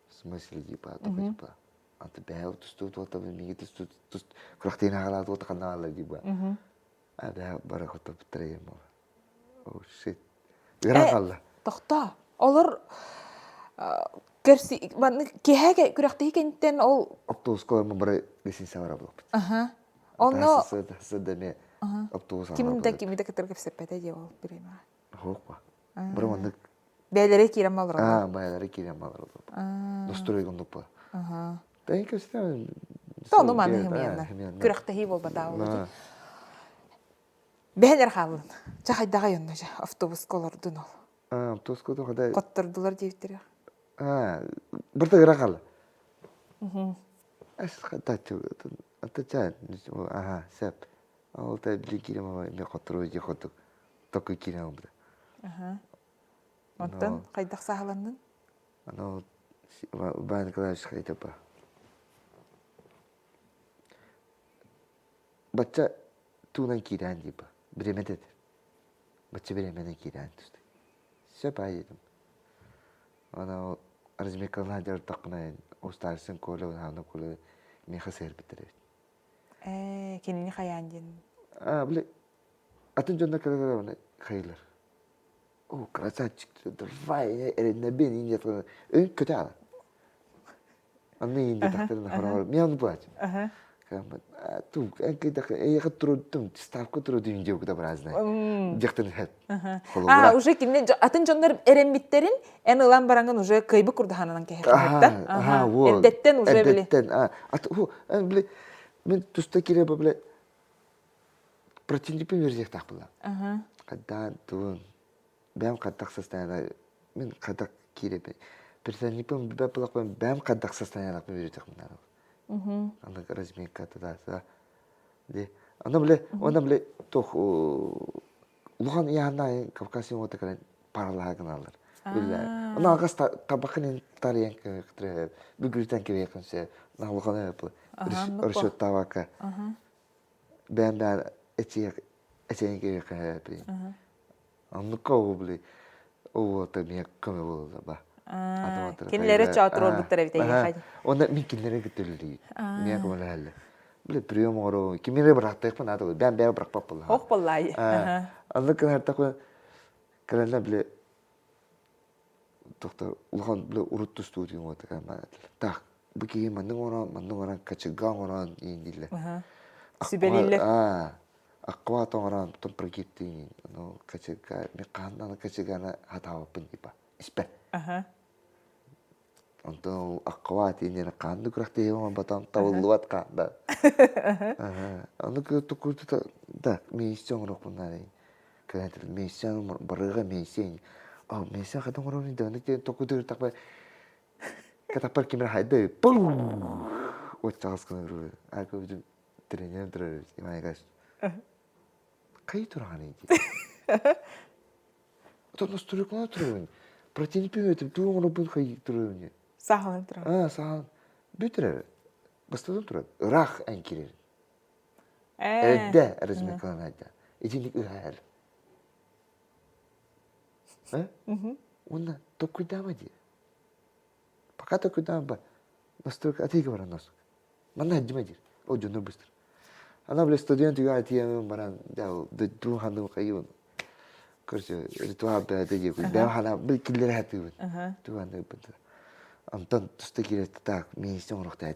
Смысле типа, типа. А ты бай тустууд одоо миг тустууд кротик хагалаад удаханаа типа. Бай барахад бтрээ юм. Oh shit. Гэрахал. Тогтоо. Олор гэрси кехэгэ күрэгтэй гэнтэн ол автобус коорма барай гисэн савара блок. Онно сэдэме автобус кимдэ кэтэр гэсэпэдэ яа бирэма. Хооква. Бромондаг Бэлэрэ кирамалроо. Байлары кирамалроо. Дострой гондопа. Тэйкэстэ. Тоно маны хэмээнэ. Күрэгтэй хий бол бадаа. Бэлэр хаална. Чахайдага юнна автобус колордун ол. Автобус кото хадай. Коттордулар дивтэр. Бэртэ гэрахал. Ас хатач. Атачаа. Сэп. Алтай бликирама ме котроо жихоток. Токой кирам. Оттон кайдах сахаланын? Байн класс хайдапа. Бача тунан киран дипа. Бремедет. Бача бремене киран тусты. Сэпайдым. Размекална дер такна устарсын колы хана колы мехасер битерет. Кинини хаяндин. Бле. Атын жонда калгана хайлар. Красавчик, давай, на бен нет. Куда? Они не так на хорор. Меня он плачет. Ту, я трудом, ставку трудим делать куда разное. Дехтен хэт. Уже кине атын жондар эремиттерин, эн ылан баранган уже кайбы курдаханан кехетта. Вот. Эдеттен уже биле. Эдеттен. Бле, мен туста кире бле. Противник версиях так была. Когда ту бэм кадах состояние, мен кадах кире. Персонаж пом бэплак бэм кадах состояние версиях мынау. Ана разминка туда. Де. Ана бле тох лухан яна Кавказын вот такая паралагналар. Билла. Ана агас табакын тариян кэтре бүгүртен кебекенсе на лухана бу. Решет табака. Бэм эчен кебек. Ана кобле. Та меня камел ба. Кинлere çatırol bu tarafta yahaydı. Onda min kinlere gittirildi. Niye kamala halle. Bile priyom oro kimire bıraktık mı nato. Ben bırakpap bulla. Hoş bullay. Anlık her takı kalenda bile doktor ulhan bile uruttu stüdyo mu takı manatlı. Tak bu ki mandın ona kaçıgan ona indille. Sibelille. Akwa tongran ton pergitti no kaçıgan mi kandan kaçıgana hatawa pendipa. Ispe. Untuk akwat ini kan tu kerja yang batam tahu luat kan dah. Untuk tu kurang dah misal orang pun ada. Kerana misal beragam misal. Misal kata orang ni dah nanti tu kurang tak apa. Kata pergi merah ada. Pum. Wacas kan dulu. Aku tu ternyata terus. Gimana guys? Kayak tu orang ni. Tu nostru kan terus. Противник пивет, tu orang pun kayak terus. Sağ olun. Sağ. Bütüre. Bastadım tur. Rah enkirir. Edde resmi kalan edde. İçinlik üher. Onda tokudama diye. Fakat tokudama ba. Nasıl atiga var nasıl? Bana hacıma dir. O cunur bastır. Ana bile student ya atiya bana da du hanım kayın. Kursu itu apa aja gitu. Dah hala bilkiler hati. Tu hanım betul. Антон тустагирэ так миссэн урагтай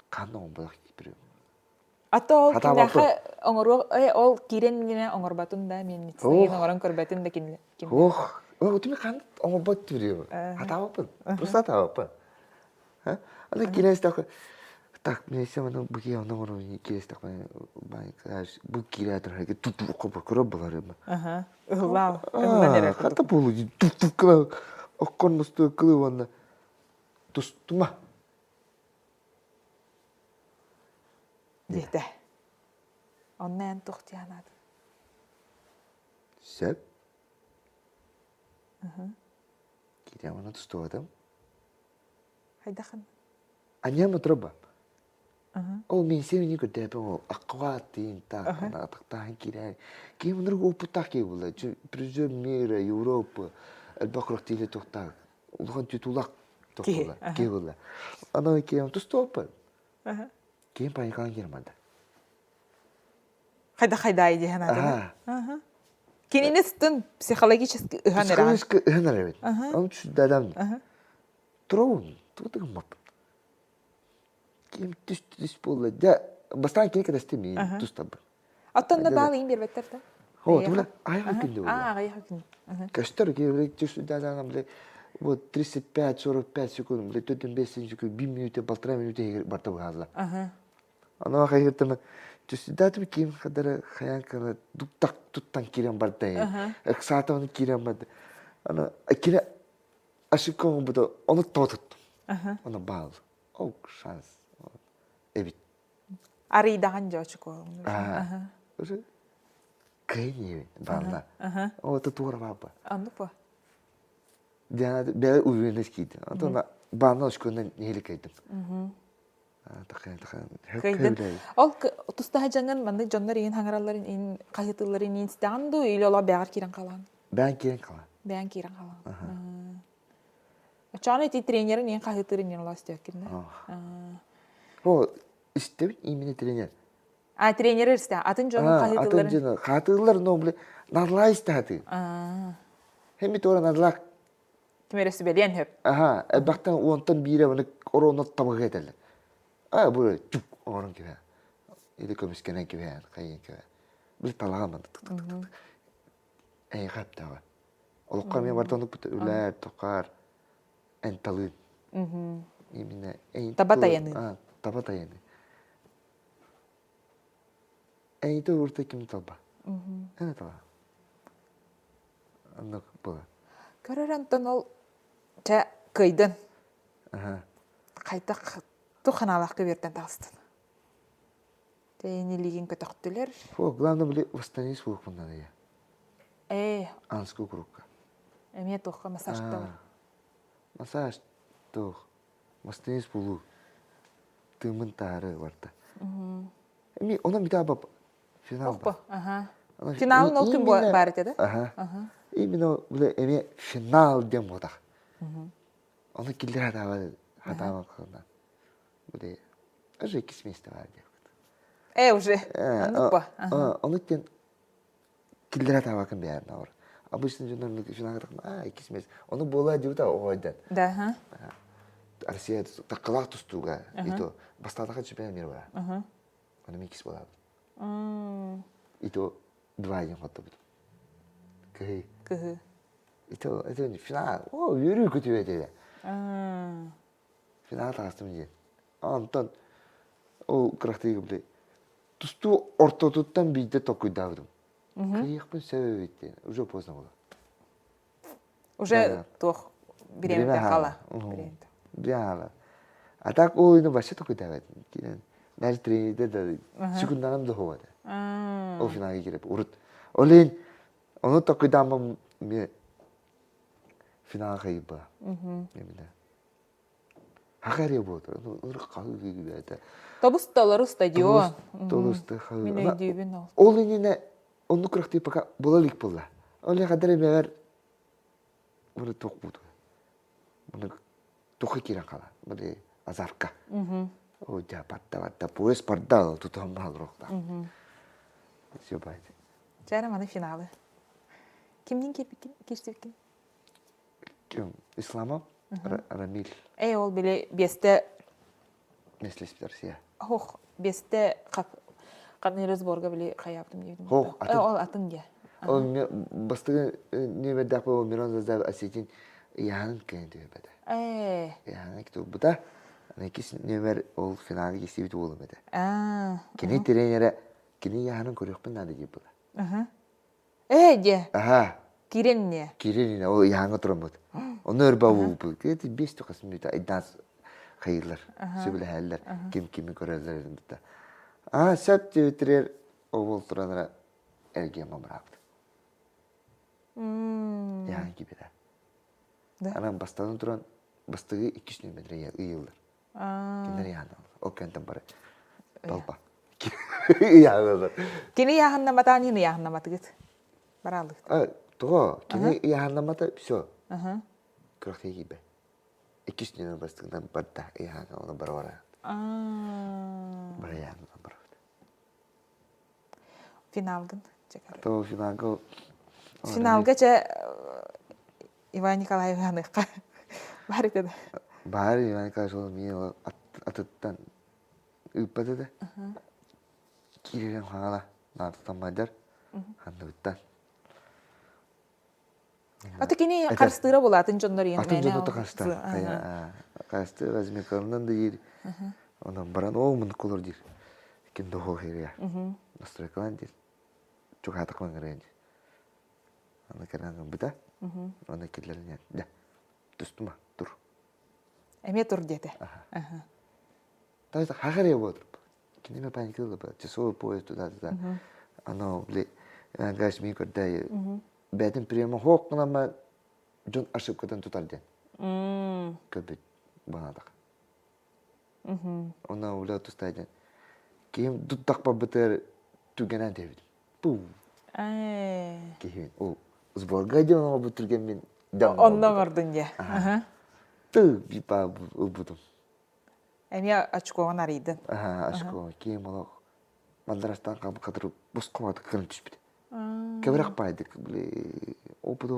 канон болох бэр. Ата ол кинэхэ онгороо ол кирэн онгорбатын да мен мэдсэн онгорон көрбатын да кин. Өтмө кан онгорбат бэр. Хатаапын. Просто хатаапын. Ана кинэс так миссэн мано бүхий онгороо кирээс так бай каш бүкирэ тэр хэг туту копкороо болоор юм. Вау. Нэрэ. Хата болоо туту кра оккон мосту клывана. Tustuma. Dihte. Onnen tuhtianat. Sep. Кирем оны тустуадам. Хайдахан. Аньяма троба. Ол мен севни көтөп ол акватин тахтаан кирен. Ким нургу путаки була. Призер мира, Европа, албакрактиле тохта. Улхан титулак тохта. Кевла. Ана кем тустуапа. Кем пайкан германда. Хайда иди хана. Кининестен психологически ыханера. Психологически ыханера. Он чудадам. Троун, тут их мап. Кем тус болла. Да, бастан кеке дастеми тустаб. Аттанда баалы им бербеттерде. О, тула аяк кинде бол. Аяк кин. Кастер кеке чудадам бле. Вот 35-45 секунд, бле, 5 секунд, 1 минуте, 1,5 минуте барта бахала. Ана хайртам тусдатым ким хадара хаян кара дуктак туттан кирен бартай. Эксатавны кирен бад. Ана кире ашикон буда оны тотут. Ана бал. О, шанс. Эбит. Ари даган жочко. Уже кайни бална. О, это тура баба. Андупа. Диана бе уверенность кит. Антона баношконан неликайдым. Кайдын. Ол тустаха жаңан мандай жоннор ин хаңаралларын ин кайытыларын ин стаганду или ола бягар кирен калан. Бән кирен калан. Бяган кирен калан. Чаны ти тренерин ин кайытырын ин ола стекин. О, истебит именно тренер. Тренер ирсте. Атын жонун кайытыларын. Атын жона кайытылар номле нарлай статы. Хеми тора нарлак. Кимерesi белен хөп. Бактан онтан бире мына коронот табыга этелер. Бұл чуп орын кебе. Или көміскенен кебе, қайын кебе. Бұл талаған мында. Әй қаптаға. Олыққа мен бартандық бұты үләр, тоқар, ән талын. Таба таяны. Таба таяны. Әйді ұрты кем талба. Әне тала. Анық бұла. Көрер антон ол көйдін. Қайтақ туханалаққа берден тағыстын. Тәйінелеген көтіқтілер. Главное, были восстановить свой надо я. Анскую кругка. Әме тұққа массаж тұғы. Массаж тұғы. Восстановить болу. Тымын тары варта. Әме, ona bir daha bab. Final бар. Финалын ол күн бар деді? Именно әме финал дем бодақ. Оны келдер хатама қылынан. Bude уже 2 месяца варди. Уже. Анупа. Оны тен килдер тавакын бәрін ауыр. Обычно жөнөрүн финал кырган 2 месяц. Оны бола жүрдө ойдан. Да, Россия такалак тустуга. Ито бастадага чемпион мира бар. Оны мен 2 болабы. Ито 2 ел катты бут. Кы. Ито финал. О, юрий көтүп этеди. Финал тагыстым же. Антон о крахтыгы биле. Тусту ортотуттан бийде токуйдавдым. Кыйыкпын себебитти. Уже поздно болду. Уже тох беременде кала. Беременде. А так ойну башы токуйдават. Бәл тренерде да секунданам да ховады. О финалга кирип урут. Олен оны токуйдамам ме финалга кайба. Эмне. Хакари болды. Ұры қағы күйгі бәді. Тобысталары стадион. Тобысты қағы. Мен өйдейбен ол. Ол еніне, оны күріқті пақа болалық болла. Оле қадары мәвер бұны тоқ бұды. Бұны тоқы керен қала. Бұны азарқа. О, жа, батта. Пояс парда, тұтам бағыл роқта. Все байды. Жәрі маны финалы. Кімнен кештепкен? Кім? Исламов? Рамиль. Ол біле бесте... Неслес Россия. Хоқ, бесте қанырыз борға біле қаяптым дейдім. Хоқ, атын. Ол атын де. Ол бастығы нөмердақ бұл Мирон Заздав әсетін яғын кәйін дөй бәді. Яғын әкті бұда. Некес нөмер ол финалға кесебет олым бәді. Кені тренері, кені яғынын көріқпін нады деп бұда. Де. Кирен не? Кирен не, ол яғынға тұрам бұд. Оны өрба бұд. Кәді 5 тұқасын бүйті айданс қайылар, сөбілі әлілер, кем-кемі көрелер еріндіді. Сөп деуіттірер, ол тұраныра әрге мамыр апты. Яғын кебеді. Анан бастан туран бастыгы 200 метр ыйылдар. Кинер яна. Окентен бар. Толпа. Яалар. Кини яханнаматаан хини яханнаматыгыт. Баралык. Того, кини яханнамата всё. Ага. Крахтеги бе. 200 метр бастыгдан барда яхана оны барвара. Бар яна бар. Финалгын. То финалга. Финалга Иван Николаевичка бар еді. Бар Иван Николаевич мен атыттан ыппады да. Кирилен хаңала нартан майдар. Хандыттан. Аты кини карстыра болатын жондар ен. Атын жондар карстыра. Карсты размекалынан да ер. Онан баран оғмын колор дир. Ким дохол херия. Настройкалан дир. Чук хатақлан гырайын дир. Аны керанган бита. Аны келеріне. Да. Түстіма, тұр. Әме тұр деді. Тайда хақария бодыр. Кинеме паникылы ба. Часовой поезд туда. Ано, бле, ангаш ми көрдәй. Бәдін приема хоққына ма жон ошибкадан тұтар ден. Көбет бағадақ. Она улау тұстайден. Кейім тұттақпа бітер түгенен дебедім. Пу. Кейім. Ол сборға ден оға бүтірген мен. Ондан ордың де. Ты бипа ұлбудым. Әме очкоған арыйдың. Очкоған. Кейім олақ. Мандарастан қабы қатырып бұс қомады кірін түшпеді. Көбірек байдық.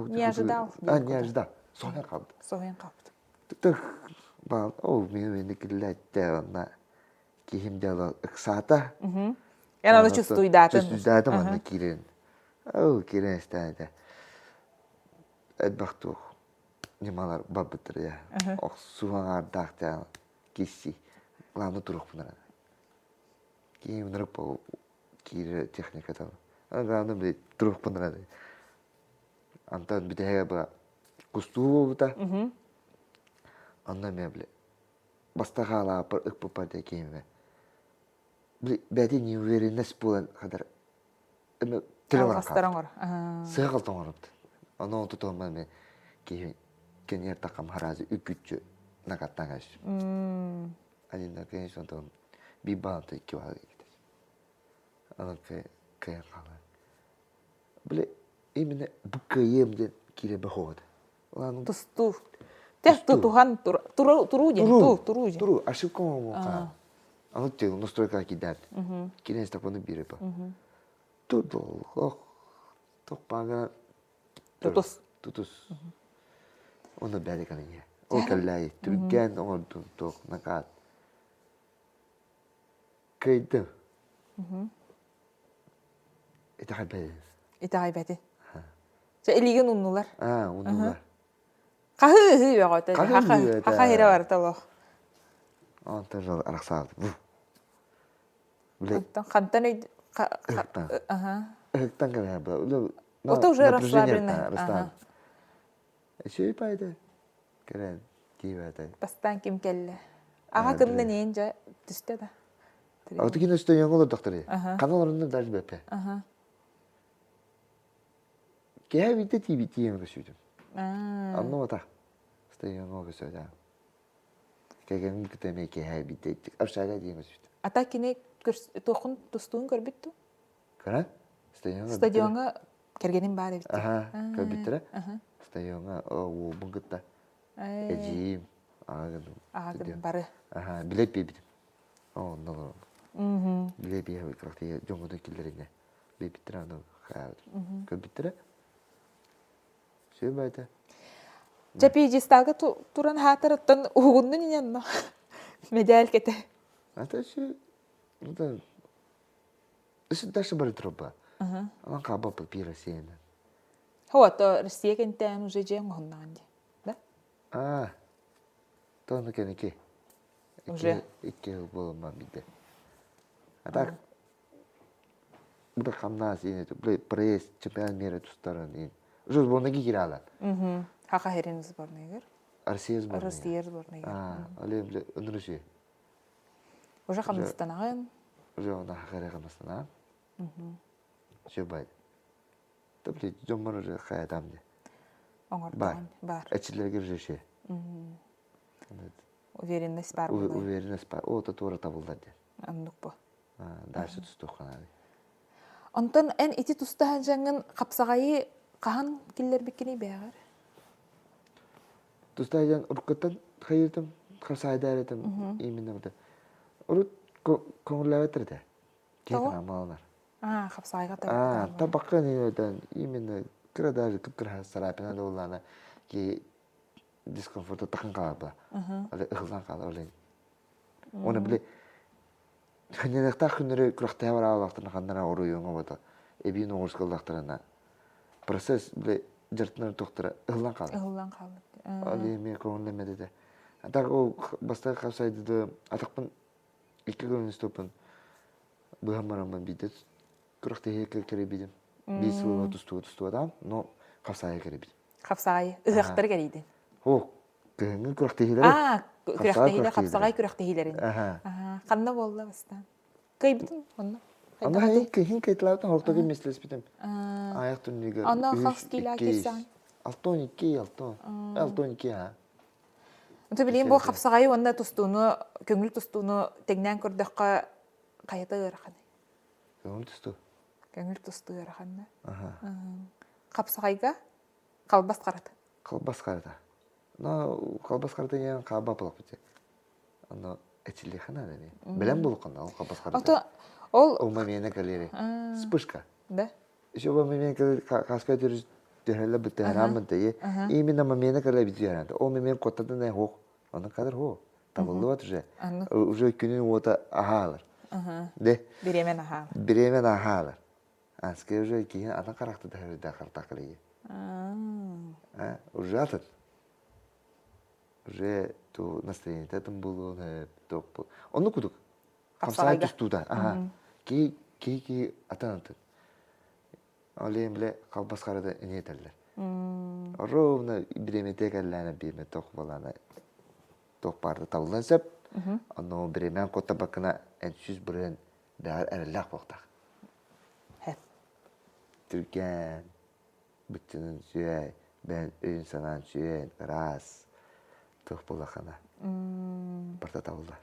Не ожидал? Не ожидал. Соғын қалды. Соғын қалды. Тұқтық. Ол мен келетті онна кейім дәлі ұқсата. Яна оны чувствуйдатын. Чувствуйдатын онна керен. Ол керен істәді. Әдбақты оқ. Немалар бабытыр я. Оқ суған ардақ кесі. Главны тұрық бұнар. Кейім нұрық бұл кейірі техникадан. Главны бұл тұрық бұнар. Антан бітәге бұл құстуы бұта. Ondan ben bile basta hala ıkpı parda kiyime. Bile bedi nüveri nasip olan kadar ama tırılan kaldı. Sığa kaldı onurdu. Onu tutuğum ben kiyime. Kenyer takam harazi ükütçü nakattan kaçtım. Adında kıyın sonunda bir bağımda 2 var gider. Onu kıyın kaldı. Bile emine bu kıyımden kire bahoğdu. Tustu. Tuhan turu ден, туру. Туру, ошибка моя. Оно те настройка кидает. Кинес так он бирет па. Тут ох, ток пага. Тутус. Он бәде каныне. О каллай, түрген он ток накат. Кейді. Итағай бәде. Элиген уннулар. Уннулар. Қахы бәғаты. Қақа хері бар талақ. Антан жол арақсады. Қантан өйді. Үхіктан кәрі бұл. Ота уже расслабленный. Шөй пайды. Кәрін кейбәді. Бастан кем келі. Аға кімді нейін жа түсті да. Оты кен өсті ең олар доқтыры. Каналарында даже бәпе. Кәй бейті тей емі көсүйдім. Анны ота. Стоян оғы сөйді. Кәген күтәме кәй бейті еттік. Аршайға дейін көсүйдім. Ата кене тоқын тұстуын көрбітті? Кара? Стадионға кергенін бар ебітті. Көрбіттірі? Стадионға оғын күтті. Әжейім. Ағын бары. Білет бейбідім. Ондан олар. Білет бейбі қырақтығы жоңғыдан келдеріне. Бейбіттірі аны қағадыр. Көрбіттірі? Сөй байды. Жапи жестағы туран хатырыттан уғынды ненен медиал кеті. Ата сөй... Үсі дашы бары тұрып ба. Алан қаба папи Россияны. Хауата Россия кенттен уже жең ұғыннаған де. Да? Тоны кәнеке. Уже? 2 жыл болума биді. Атақ... Бұда қамнаас енеті. Бұлай проезд чемпионат мира тұстарын. Уже сборныйға кире алады. Хақа херен сборныйгер? Россия сборныйгер. Россия сборныйгер. Олем өніріше. Уже қамныстанағын? Уже оны хақаре қамныстанағын. Ше байды. Тәпле жоммар уже қай адамды. оңордоон бар. Эчлерге реши. Уверенность бар. Уверенность бар. О, тура табылды. Аннук бу. Дальше тустухана. Онтон эн ити тустахан жаңын капсагайы кахан киллер бикини бягар. Тустайдан уркаттан хайыртым, капсайдаретим именно вот. Урут коңлаветерде. Кетен амалар. Капсагайга та. Табакка недан именно крадажы кыпкыр сарапина доллана ки дискомфорт такан калба. Але ыгылдан калып олен. Оны биле ханенекта күнүрө курактай бар алактырна хандара оруюңа бата. Эбин оңурскалдактарына. Процесс биле жыртнар доктора ыгылдан калды. Але мен көңүлөмө деди. Так о баста капсайды атакпын 2 күн стопын. Бухамараман бидет курактай кере бидим. Бис жыл тустудан, но капсайга кере бидим. Капсагай ыгактар керейди. О, кеңин курактайлар. Күрәктәһиләр капсагай күрәктәһиләр. Канна болла бастан. Кайбытын онна. Анда хин кайтлаптан хортоге мислес битем. Аяк түннеге. Анда хаскила кирсан. Алтон 2. Онта билем бу капсагай онда тустууну, көңүл тустууну тегнән көрдөккө кайта ыраханы. Көңүл тустуу ыраханы. Капсагайга калбас карата. Но калбас карата ян каба булак бите. Анда эчиле хана дени. Белем булканда ол калбас карата. Ото ол мамена калери. Спышка. Да. Еще мамена каска дөрүс дөрөлө бите рамынды. Именно мамена калери бите. О мамена коттада не хок. Аны кадыр хо. Табылды вот уже күнүн ота ахалар. Де. Биремен ахалар. Аскер уже кийин ана каракты да картакылы. Уже атат. Уже то настроение там было, то он ну куда? Капсай туда. Ки атанат. Алемле калбаскарада инетеллер. Ровно биремете келләне биме ток баланы. Ток барды табылсап, аны биремен котта бакына энсүз бүрен бәр әрелләк вакыт. Түрген бүтүнүн сүйөй, ben insanan süyen, ras, tuh bulakana. Barta tavulda.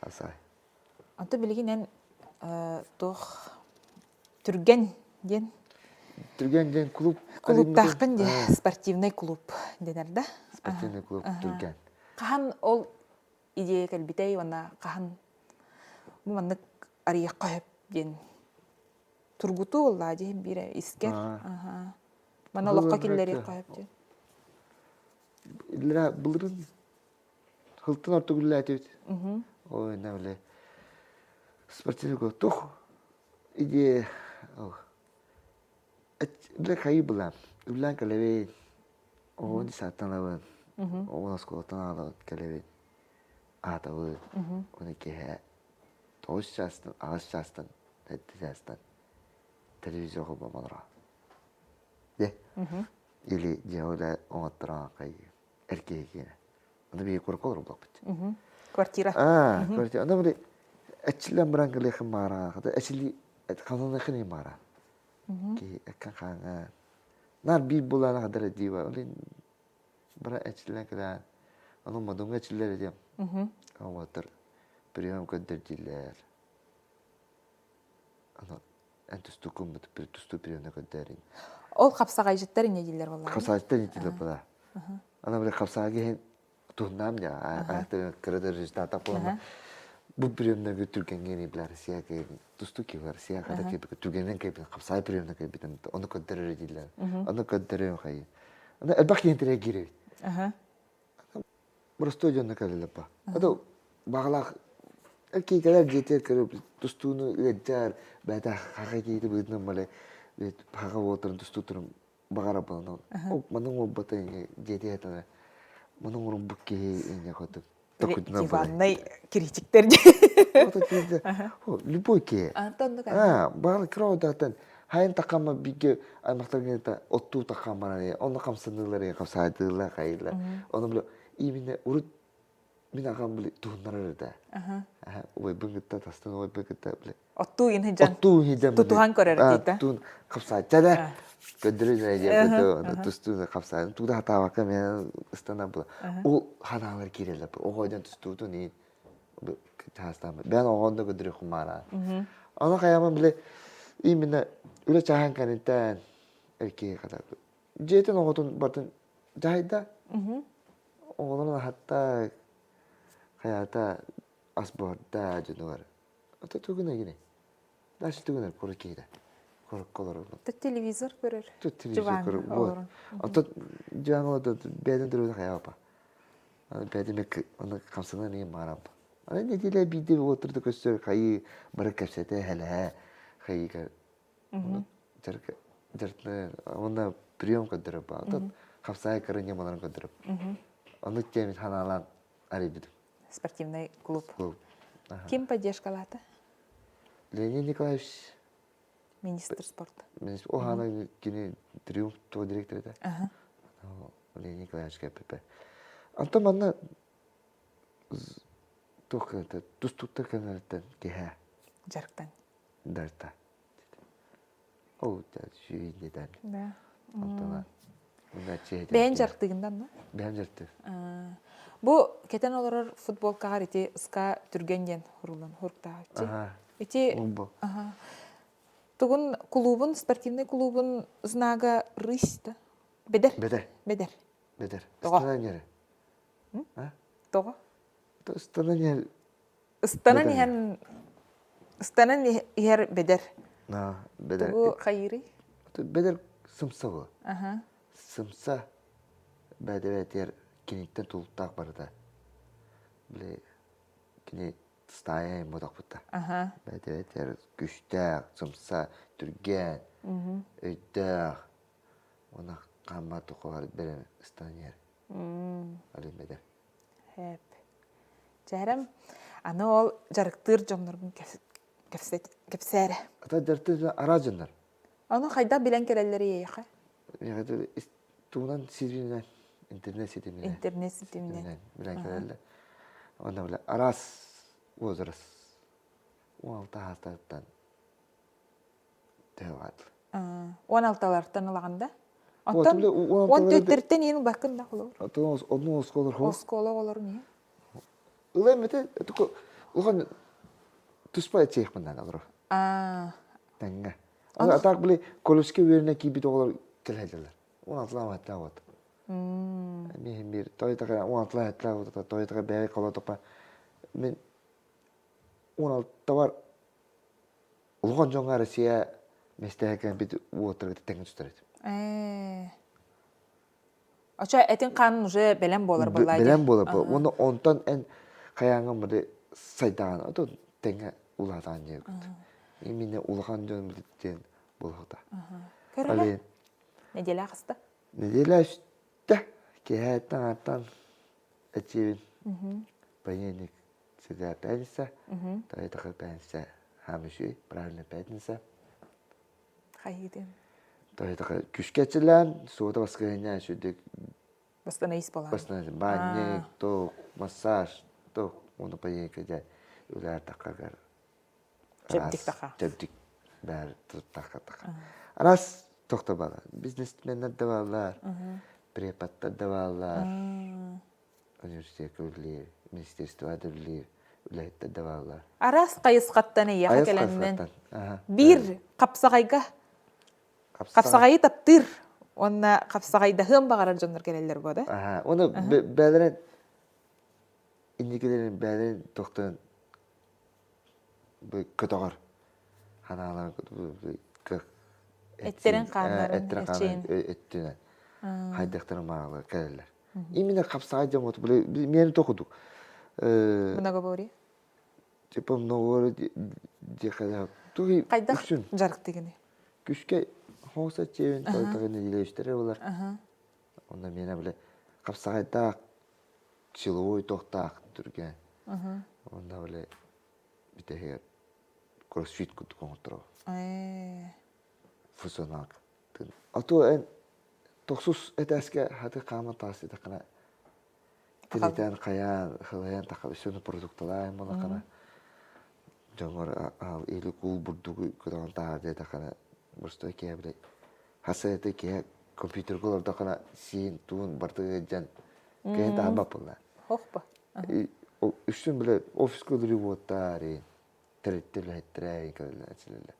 Asay. Anta bilginen tuh Түрген ден. Түрген ден клуб. Клуб тақын де, спортивный клуб денер да? Спортивный клуб Түрген. Қахан ол идея кәлбітей, вана қахан мұманнық ария қойып ден. Тургуту олла дейін бір искер. Мана лоққа келлері қойып ден. Илера бұлырын хылтын орты күлі әтеуді. Ой, нәулі. Спортивный клуб. Тух идея. Илер қайы бұлам. Үллән кәлевейн. Оғын саттан лавын. Оғын осколаттан алауын кәлевейн. Атауын. Оны кеге. Тоғыз частын, ағыз частын, тәтті частын. Телевизия қолбамалыра. Де? Или жауыда оңаттыран қайы. Әркеге. Оны бейі көрік олар бұлақ бітті. Квартира. Квартира. Оны бұлі әтшілен біран кілеқін мара. Әтшілі қануны қыны мара. Ки әккен қаңа. Нар бей бұланы қадары дейва. Олин біран әтшілен кілеқін. Оның мадыңға әтшілер едем. Оңаттыр. Прием көндір дейлер. Ән түсті күмбіт, бір түсті приемна көндерін. Ол қапсағай жыттар не дейлер болар? Қапсағай жыттар не дейлер болар. Ана біле қапсағай кейін тұғынам ja. Аяқты кірдір жыста атақ болама. Бұл приемна көтірген гені білер. Сия кейін түсті кебір. Сия қада кебір. Түргенен кебір. Қапсағай приемна кебір. Оны көндерір дейлер. Оны көндерін қайы. Оны әлбақ ентірі керей. Просто өденді кәліліп ба. Ады бағалақ Erkekler yeter kırıp tustuğunu eder, bende haka giydi bıdınım böyle, haka oturun tustuğum bağıra bana. O manın o batı yeter etene, manın onun bukke ne kadar takuduna böyle. Divanay kritikler. O da kıydı. O любой ке. Antondu kan. Bağlı kral dağıtan. Hayın takama bilgi anahtar gene otu takama ne, onu kamsınırlar ya kapsaydılar kayırlar. Onu böyle iyi bir urut Мен агам биле туунараа да. Ой бэнгэтэ тастан ой бэнгэтэ биле. Оттуу ин хинжан. Оттуу хидам. Тутухан көрөр дита. Тун капсаачаа. Көдрөж яа тустуу капсаа. Туда хатаавака мен станабла. О ханаалар кирэлэ. Огойдан тустуу ни таастам. Бэн огондо көдрө хумара. Ана каяман биле именно үлэ чахан канитан эрки ката. Жетен оготун бартын жайда. Огонон хатта хаята асборда жөнөр. Ата түгүнэ гине. Даши түгүнэ коркейда. Корколор. Тэ телевизор көрөр. Телевизор көрөр. Ата жаңода бэдэн дөрөв хаяапа. Бэдэмек аны камсана не марап. Аны неделе биде отырды көсөр хай барак капсете хеле. Хайга. Жарка жартны аны прием көдөрөп ата капсай көрөне монан көдөрөп. Аны темит ханалан арибид. Спортивный клуб. Ким поддержкалата? Леонид Николаевич. Министр спорта. Министр. Охана кини триумф то директор да. Леонид Николаевич КПП. Антон манна тохта тустуттар каналдан кеха. Жарктан. Дарта. О, да жүйдедан. Да. Антона. Бен жарктыгындан да? Бен жарты. Бу кетен олорор футболкага ити ыска түргенден хурулан хурктаа. Ити тугун клубун, спортивный клубун знага рыста. Бедер. Стананер. Тога. Стананер. Станан ихер бедер. Бедер. Тугу хайри. Бедер сымса. Ага. Сымса бәдәвәтер киниттен тултак барда. Биле кини стая модак бутта. Ага. Бәдәвәтер күштәк, сымса, түргән. Өйдәк. Она камма тукалар берен станер. Али бәдәр. Хәп. Жарам аны ол жарыктыр жомноргун кепсәре. Ата дәртә аражыннар. Аны хайда билен керәлләре яха. Ягы тунан сиринен интернет ситеминен. Интернет ситеминен. Билен керәлләр. Аны белә арас возраст. 16 хастаттан. Тәват. 16-лардан ылаганда. Антон 14-тен ен бакында холор. Антон одну сколор хо. Скола олор не? Улемете туку улган туспай чехмандан алыр. Тәңгә. Аны так биле коллежке верне кибит олар келәделәр. 16 атта вот. Мен бир тойтага 16 атта вот тойтага бәй кала топа. Мен 16 бар. Улган жоңа Россия местәкән бит отырды тәңгә үстерет. Ача этин канун уже белем болар булай. Белем болар. Оны онтан эн каяңым бир сайдан ото тәңгә уладан дигән. Именно улган жон билден булгыта. Көрәле. Неделя хаста. Неделя үстә кеһәтән аттан әчевин. Паенник сида пәнсә. Тайтага пәнсә. Хамыши правильно пәнсә. Хайдин. Тайтага күшкәчелән суда басканя шүдек. Бастана ис була. Бастана банник, то массаж, то оны паенкәдә үләр такагар. Җебдик така. Җебдик бәр така. Раз тохта бала. Бизнесменнәр дә балалар. Преподтар да балалар. Университет күрләр, министерство да билер, үләттә дә балалар. Арас кайыскаттан яха келәннән. Бир капсагайга. Капсагай таптыр. Онна капсагайда хым багарар жоннор келәләр буда. Оны бәләрен индикеләрен бәләрен тохтан бу көтөгөр. Ханалар Эттерен каннарын эттен. Хайдактар мага келәләр. Именно капсагай жомот биле мен токудук. Много говори. Типа много дехала. Туги Кайда жарык дигене. Күшкә хоса чевен тайтагын дилештер булар. Онда менә биле капсагайда силой тохтак түргән. Онда биле битәһәр кроссфит кут контрол. Фусонак. Ато эн тохсус этәскә хаты камы тасы такына. Тилетен каян хылаян такал үсүнү продукталар монакана. Жоңор ал или кул бурдугу көдөн тааде такана. Просто кебли. Хасете ке компьютер колор такана син тун бартыгы жан. Кен таабапла. Хохпа. Үсүн биле офис көлүрү боттари. Тереттелеттерей көлөчүлө.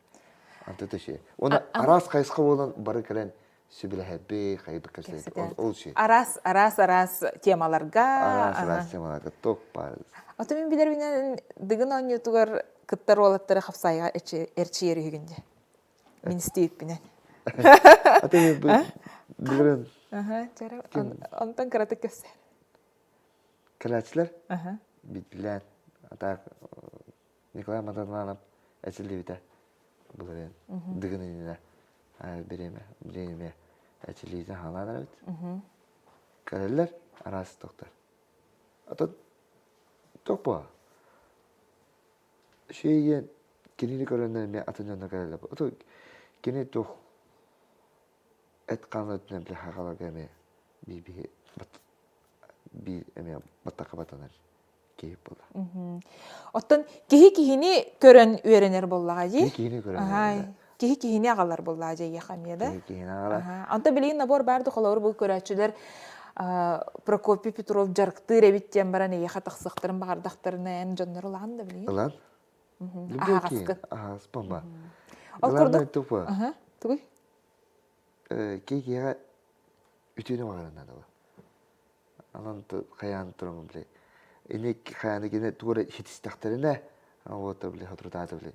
Антотоши. Она арас кайска болон бары келен Сибиле хэбби хайбы кэсэт ол ши. Арас темаларга. Арас темаларга топпа. Ото мен билер менен дыгын онютугар кыттар олаттары хапсайга эрчиери хүгүнде. Министип менен. Ото мен билерен. Жара онтон каратык көсө. Калачлар? Битлен. Ата Николай Мадананов эчилибите. Билерен. Дыгын ине. Береме әчілейді халанар өт. Кәрелер арасы тоқтар. Ата тоқпа. Шейген кенені көрінді мен атын жонда кәрелер. Ата кене тоқ әт қаны өтінен біле хақалар кәме би әме баттаққа батанар кейіп болды. Оттан кехи-кехini көрін үйренер боллаға жей? Кехи-кехini көрін үйренер. Кихи-кихини ағалар болла жайя хамияда. Кихи-кихини ағалар. Анта білейін набор барды қолауыр бұл көрәтшілер Прокопий Петров жарқты ребиттен баран еға тақсықтырын бағардақтарына ән жонлар ұлаған да білейін? Ұлан? Ағасқы. Ағаспан ба. Ол көрдік? Тұғый? Кей-кейға үтені бағарынан ала. Анан қаяны тұрыңы біле. Енек қаяны кені туғыры хетістақтарына оғыты біле, отырдады біле.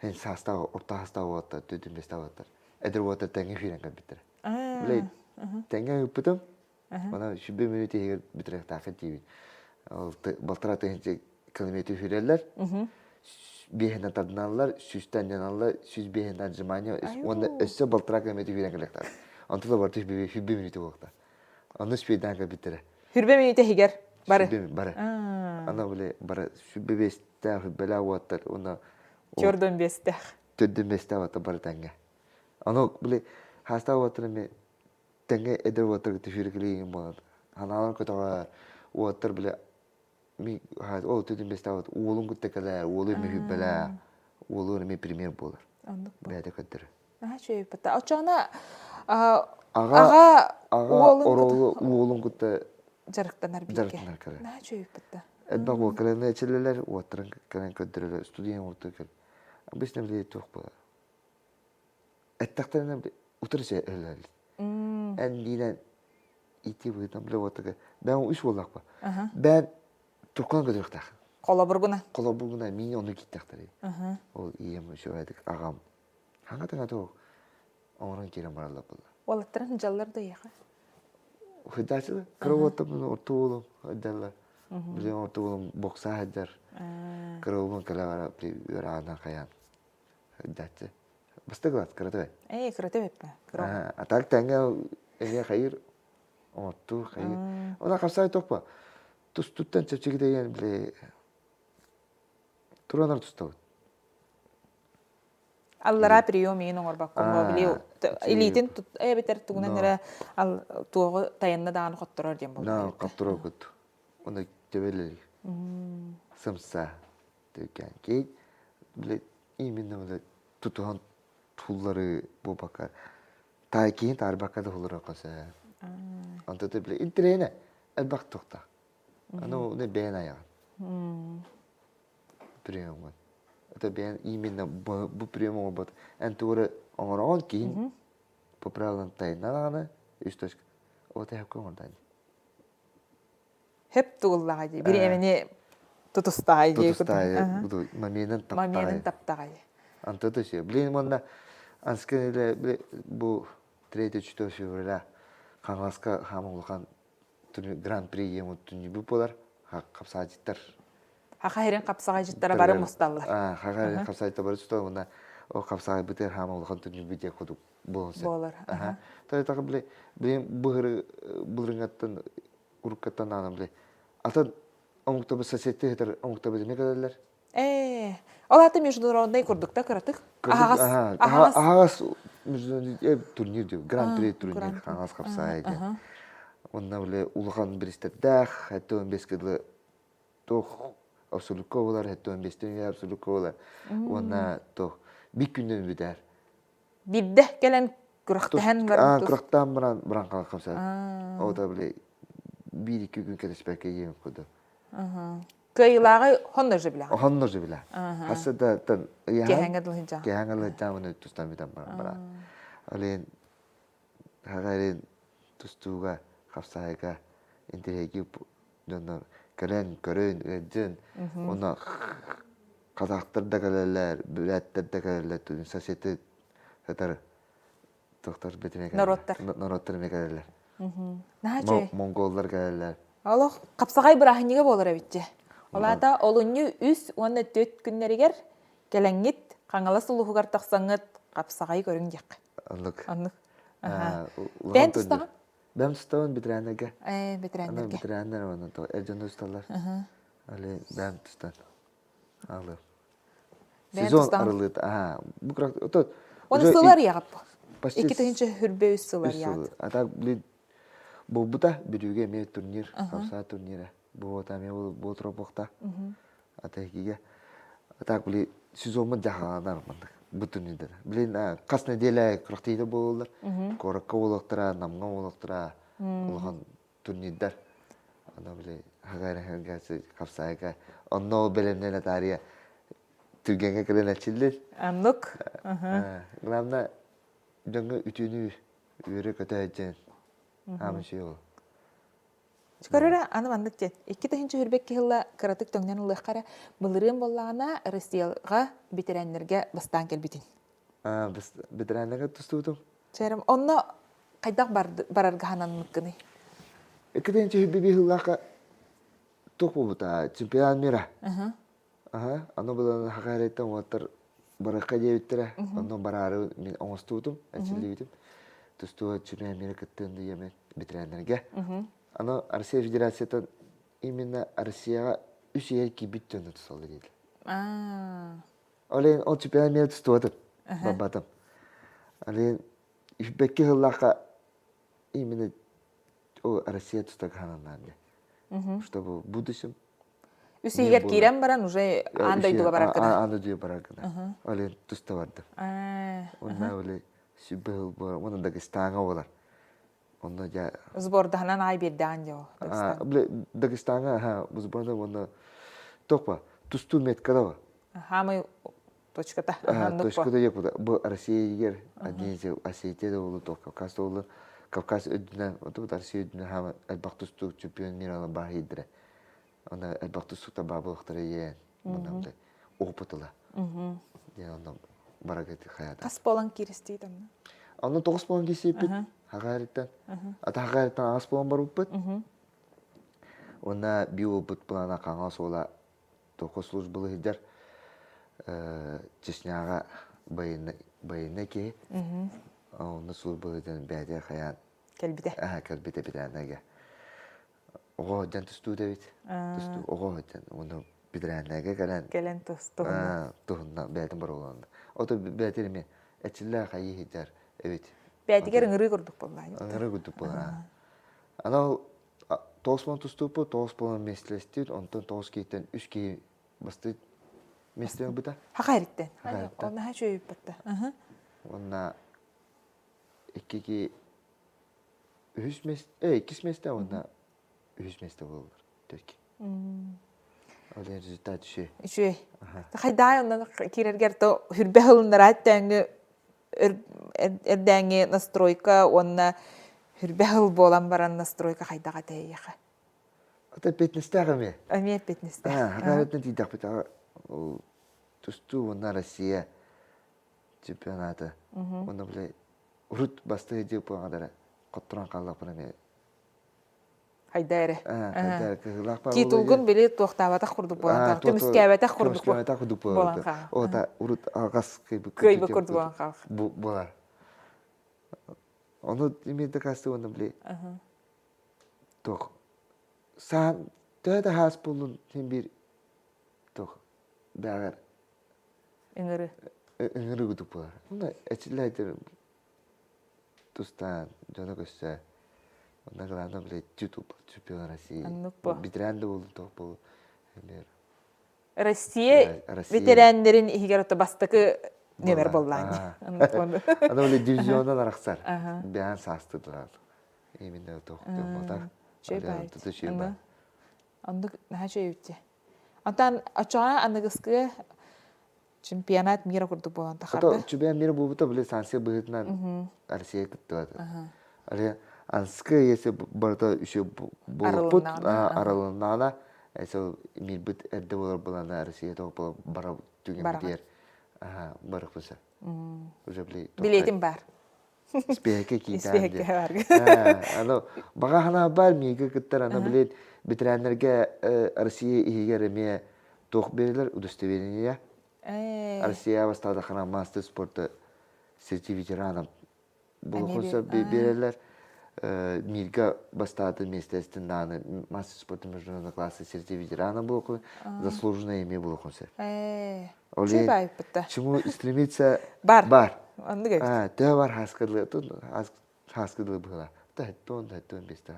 Hen sastava, orta hastava otta, tüdüm bestava otta. Eder otta tenge firen kan bitir. Biley, tenge üpütüm. Bana şu 1 minüte heger bitirek takip gibi. Baltara tehince kilometre firerler. Bihenden tadınarlar, süsten yanarlar, süz bihenden cimanya. Onda össe baltara kilometre firen kalektar. Anta da bartış 1 minüte vakta. Onu speyden kan bitire. 1 minüte heger. Barı? Barı. Ana bile barı şu bebeste bela otta. Ona Чордон бестех. Tördün beste vata bar tenge. Ano bile hasta vata me tenge eder vata tüşürkeli imbalat. Hanalar kötü vata bile mi o tördün beste vata oğlum gittekeler, oğlum mühibbela, oğlum mi premier bolar. Anladım. Bede kadir. Şey pata. Açana ağa oğlum gitte jarıktanar bilge. Jarıktanar kare. Ne şey pata. Edbaq vakalarına içerler, vataran kalan kadirler, studiyen orta kal. Biz ne bile çok bu. Ettaklarına oturuşa öyle. En dinen iti buydan bile vataga. Ben o iş olak ba. Ben Turkan kadir tak. Kolaburguna. Kolaburguna mini onu gittakları. O iyi mi şu aydık ağam. Hangi tane o? Onun kiram varla bulla. Vallattırın jallar da yağı. Hıdaçlı. Kravatımın orta oğlum. Hıdalar. Bile orta oğlum boksa hıdar. Kravamın kalavara bir ana kayan. Hıdaçlı. Basta glas kırdı. Kırdı hep. Atak tenge ene hayır. Ortu hayır. Ona kapsayı toppa. Tuttan çepçeki de yani bile Turanar tustav. Allara priyo minin orbak kuma biliyor. Elitin biter tuguna nere al tuğu tayanna dağını qattırar diyen boldu. Na qattırar kut. Ona tebeleri. Samsa diyen ki bile iminne bile tutuhan tulları bu bakar. Taykiyin tarbakada hulura qasa. Anta da bile intrene elbaq toqta. Ano ne beğen ayağı. Priyo man. Это бен именно bu приемом бат. Антура оңорон кин по правилам тайнана источка. Вот я командан. Hep tuğullağı. Bir emeni tutustağıydı. Tutustağıydı. Bu mamenin taptağıydı. Mamenin taptağıydı. Антото şey. Блин манда анскенеле bu 3-4 февраля Хангаска хамулхан гран-при ему түнү болар. Капсажиттар. Хахайрен капсаға життара бары мусталлар. Хахайрен капсаға життара бары мусталлар. Онда о капсаға бітер хамулхан түнү биде кодук болса. Болар. Тағы білем бұлырыңаттан ұрыққаттан ағым біле. Атын оңықтабы соседте етер оңықтабы деме кәдерлер? Ол аты международный көрдікті кіратық? Ағас международный турнир деу, гран-при турнир ағас қапсаға екен. онна биле улахан бристердах хатуун бескедле тох абсолютковлар хатуун бестен абсолютковлар онна тох бик күннен бидер Бидде келен күрәхтәһән бар. Күрәхтән баран калкамса. О да биле бир ике күн келеспәккә ем куды. Кыйлагы хонда жибла. Хонда жибла. Хасада тан Кehәңгәдл Кehәңгәле тамны тустан битам бара. Ален хагарен тустуга хапсайга интереги донор көрөн эден она казактарда келелер, бүләттердә келелер, сосеты хатар доктор бетеме народтар мекелелер. Нахачы. Монголлар келелер. Алох капсагай брахнига болар битте. Олата олунню үс оны 4 күннәригер келәңгит каңала сулугар тахсаңыт капсагай көрүң дик. Аннык. Бен тустаган? Бен тустаган битрәнәгә. Битрәнәгә. Битрәнәгә аны то эрҗән тусталар. Али бен тустан. Алып. Сезон арылыт. Бу крак то. Оны сылар ягып. Ике тенче хүрбе үс сылар ягып. Ата бу бута бирүгә ме турнир, капса турниры. Бу таме бу тропокта. Атагиге. Атак били сезонмы жаганар мында. Бу турнирдер. Билин кас неделя крактыйда болдылар. Коракка болоктыра, намга болоктыра. Улган турнирдер. Ана били хагарагасы капсайга. Онно белемнеле тария. Түгенге келен ачылды. Аннык. Главное жаңа үтүнү өрө көтөжен. Амышы ол. Чикарыра аны мандык жет. 2 тенче хүрбек кылла каратык төңнән улыхкара былырын боллагана Россияга битерәннәргә бастан келбитин. Без битерәннәргә тустудым. Чәрем онно кайдак барарга хананныкны. 2 тенче хүрбек кыллака топута чемпион мира. Аны белән хакыйрәттән ватыр баракка дияттер. Аны барары мин оңстудым, ачылдым. Тустуа чемпион мира кеттен диеме битерәннәргә. Аны Россия Федерациясынан именно Россияга 3 ел кибиттен тусалды диде. Олен ол чемпион мира тустуады. Бабатым. Олен ифбекке хыллака именно о Россия тустаганнан. Чтобы в будущем Үсегер кирен баран уже андай дуга баракына. Андай дуга баракына. Олен туставарды. Онна оле сүбел бар. Оны Дагестанга болар. Онда я сбордаханан ай бердан жо. Дагестанга сборда онда топа тусту меткада. Хамы точката. Точкада як бу Россия аднезе Осетияда болу топка. Кавказ өдүнөн, оту Россия өдүнөн хама элбактусту чемпион мираны бахидре. Она элбактусту бабылыктары ен. Мындай опытыла. Я анда барагат хаята. Кас болан киристейдем. Аны 9 болан кисепит. Хагарыттан. Ата хагарыттан ас болан бар уппут. Она био бут плана каңа сола 9 службалы хидер. Чечняга байына ки. Оны службалы ден бәдә хаян. Келбите. Келбите бидәнәгә. Ого дән тусту дәвит. Тусту ого дән. Оны бидәнәгә гәлән. Келен тусту. Тухна бәдән бар уланды. Ото бәдәме әчиллә хәйи хидер. Evet. Бәдигер ыңры күрдүк буллай. Ыңры күрдүк булла. Ана тооспон туступу, тооспон местлестир, онтон тоос кейтен 3 кей басты местлен бута. Хакайриттен. Оны хачөйүп батта. Онна 2 ки 3 мес, 2 месте онна 3 месте болду. Төрки. Олен результат ше. Ше. Хайдай ондан кирергер то хүрбе хылындыра тәңге эрдәңе настройка онна хүрбәл болан баран настройка хайдага тәйяха. Ата 15-тәгә ме? Аме 15-тә. Хакыйрәттән тидәк бит. Тусту онна Россия чемпионаты. Онда беле урут басты дип калгандыр. Коттыран калдык менә. Хайдайры. Хайдайры кылак бар. Титулгын биле тохтабата курдук болан. Төмүскәбәтә курдук болан. Ота урут агас кыйбы курдук болан. Болар. Оны имеде касты оны биле. Тох. Сан төдә хас булын тем бир тох. Бәгәр. Иңры. Иңры гүдүк болар. Онда эчләйтер. Тустан жана көссә. Онда главное, блядь, YouTube чемпион России. Аннукпо. Ветеран был, то был. Россия ветераннерин ихигер ото бастыкы нөмер боллаан. Она, блядь, дивизиондан арақсар. Бән састы дұрады. Именно тоқтым, отақ. Чөй байт. Тұты чөй байт. Онды наха чөй үтте. Антан ачуана анныгыскы чемпионат мира курдук болан тахарды. Чемпионат мира бұл бұта, блядь, сансе бұғытынан Россия күтті бады. Але анскы, если барда еще бұл бұт, аралыннана, әсі мир бұт әрді болар болана Россия тоқ болар бара түген бітер. Барық бұса. Билетім бар. Спехке кейтен. Спехке бар. Баға хана бар, меге күттір, ана білет, бітірәнлерге Россия игер еме тоқ берілер, удостоверение. Россия бастады қана мастер спорты сертификатираным. Бұл қонса берілер. Мирга бастады местестен наны мастер спорта международного класса сертификатираным бұл қон. Заслуженное имя бұл қонса. Чөй байып бітті. Чему стремиться? Бар. Бар. Онды көйт. Тэ бар хаскыдылы бұғыла. Тәттон бесті.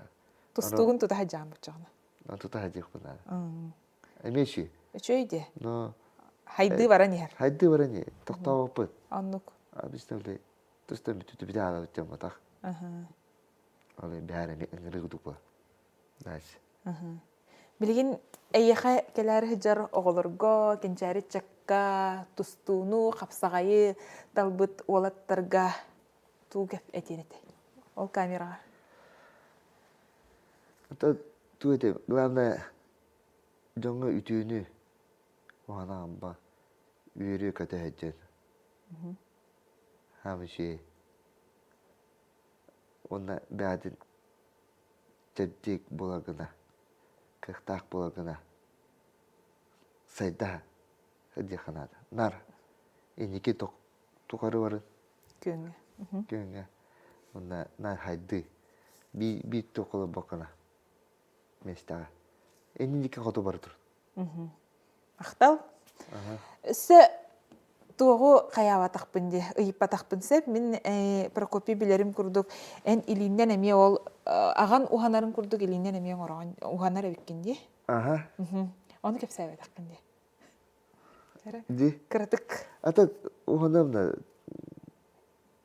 Тустуғын тұта хаджан бұтчағына. Тұта хаджиқ бұнады. Әмеші? Чөйде. Хайды баран ер. Хайды баран ер. Тоқтау бұд. Оннук. Бістілі. Тұстан бүтіті біде ала өттен бұтақ. Олай бәрі әңгірі күдік бұ. Дәсі. Білген әйеқа кәләрі жар оғылырға, кенчәрі чакка, тустуну, қапсағайы, талбыт олаттарға туғып әтенеті. Ол камераға. Ту әте, главное, жоңы үтіні оғана амба үйері көті әджен. Хамыши. Онна бәдін жәбдек болағына. Кықтақ болағына сайда әде қанады. Нар, енеке тұқары барын. Көнге. Онда нар хайды. Би тұқылы бақына. Местаға. Енеке қоты бары тұр. Ақтал? Өсі туғу қаява тақпынде, ұйыппа тақпынсеп, мен Прокопий білерім күрдік. Ән иліннен әме ол, аған ұғанарын күрдік, иліннен әме ұғанар әбіккенде. Оны кеп сәйбе тақпынде. Ди? Кіратық. Ата ұғанамда.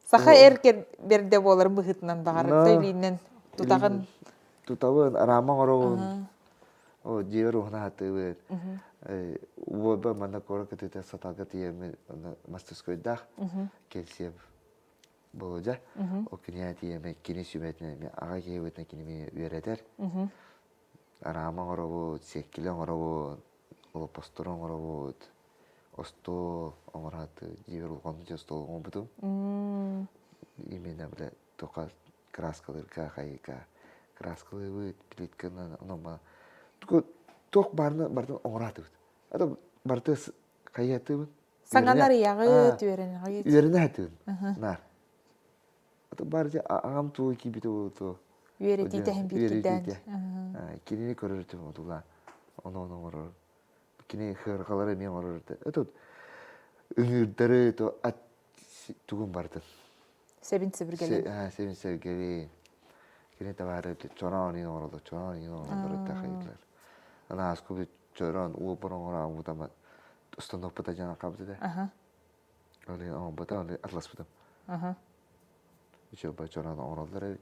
Сақа әркер берде боларым бұғытынан бағарықты иліннен тұтағын. Тұтағын, араман орауын. О, жевер ұғына аты өйір. Уоба мана кора катыта сатага тиеме мастерскойдах келсем боложа. О киня тиеме кини сүметне ага кебетне кини веретер. Арама оробу, секкилен оробу, ол посторон оробу, осто омарат жевер улгонду жостол гомбутум. Именно бля тока краскалыр кахайка. Краскалы выт плитканы онома. Ток бардын оңыратып. Ата барды қаятып. Саңанар яғы түйерін. Үйерін әтіп. Нар. Ата барды ағам туы кебеті болды. Үйері дейтәхін бейткеден. Кенені көрірді болдыла. Оны орыр. Кене қырқалары мен орырды. Ата үңірдері түгін барды. Себін сібіргелі. Себін сібіргелі. Кене табары чоранын орылды. Чоранын орылды қайдылар. Ана аскубы чоран уу боронгора утама устанок пата жана кабды да. Оле он бота оле атлас пата. Ичо ба чоран оролдары.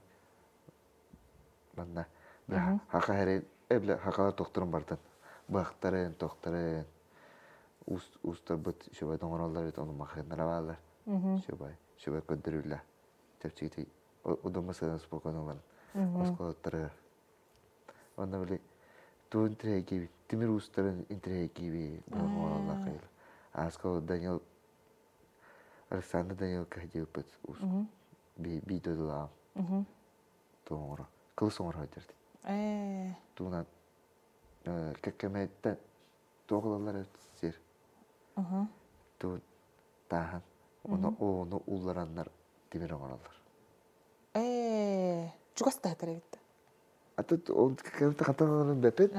Банда хака хере эбле хакала тохторун бартан. Бактарын тохторын устар бут ичо ба оролдары тону махнара балдар. Ичо ба көдөрүлө. Тепчити удамаса спокойно бар. Осколоттары. Онда биле Тун трейгиви, тимир устарын интрейгиви, болғалла қайыл. Асқал Даниэл, Александр Даниэл кәдеу пөт, би додылам. Тоңыра, қылыс оңыр өтерді. Туңнан, кәккәметтен тоғылалар өтсер. Туң тағын, оны ұлларанлар тимир оңыралар. Чуғаста әтір әбетті? Атат он какая-то хатаның бәпет.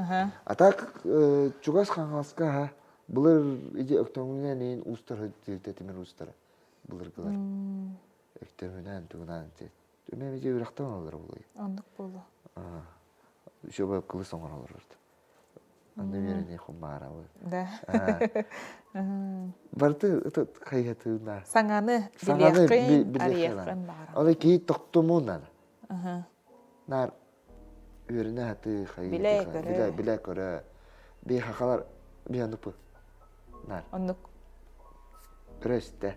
Атак чугас хаңаска булар иде өктөңүнөн ээн устар темир устар булар кылар. Өктөңүнөн тугунан Мен же ырактан алар булой. Ондук болу. Шоба кылы соңор алар. Анда берене хумара. Да. Барты кайгатына. Саңаны Саңаны билиякын, ариякын бағара. Аны ки токтомунан. Нар үрүнө хаты кайгы. Биле көрө. Би хакалар би анупу. Нар. Ондук. Көрөстө.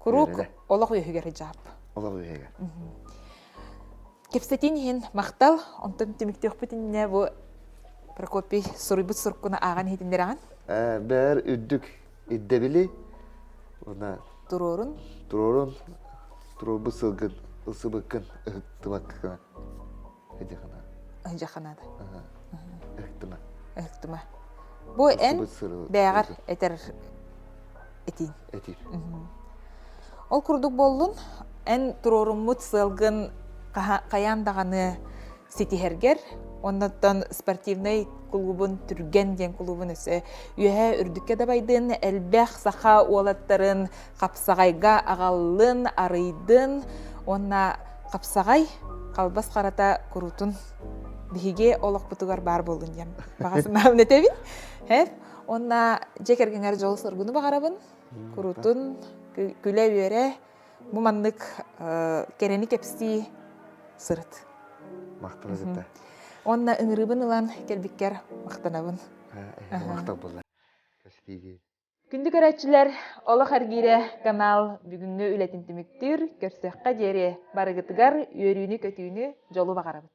Курук олох үйгер жап. Олох үйгер. Кепсетин хин мактал, онтон тимиктөкпүтүнне бу Прокопий сурубут суркуна аган хитиндераган. Бер үддүк иддебили. Она Турорун. Турубу сылгын, ысыбыкын, ыктыбаккына. Жаханада. Ыктыма. Ыктыма. Бу эн бәгар этер этин. Этин. Ол курдук болдун, эн туроруммут сылгын каяндаганы ситихергер, оннаттан спортивный клубун түрген ден клубун өсө үйе үрдүкке дабайдын, элбэх саха уолаттарын капсагайга агаллын, арыйдын, онна капсагай калбас карата курутун биһиге олокпутугар бар болдун дем. Багасын нетебин? Онна жекергеңер жол соргуну багарабын, курутун күле үйере, бу маннык керени кепсти сырыт. Мактана зетте. Онна ыңырыбын ылан келбиккер мактанабын. Мактап болла. Күндү көрәтчилер, олох аргире канал бүгүнгө үлетинтимиктир, көрсөкка жери барыгытыгар үйөрүүнү көтүүнү жолу багарабыт.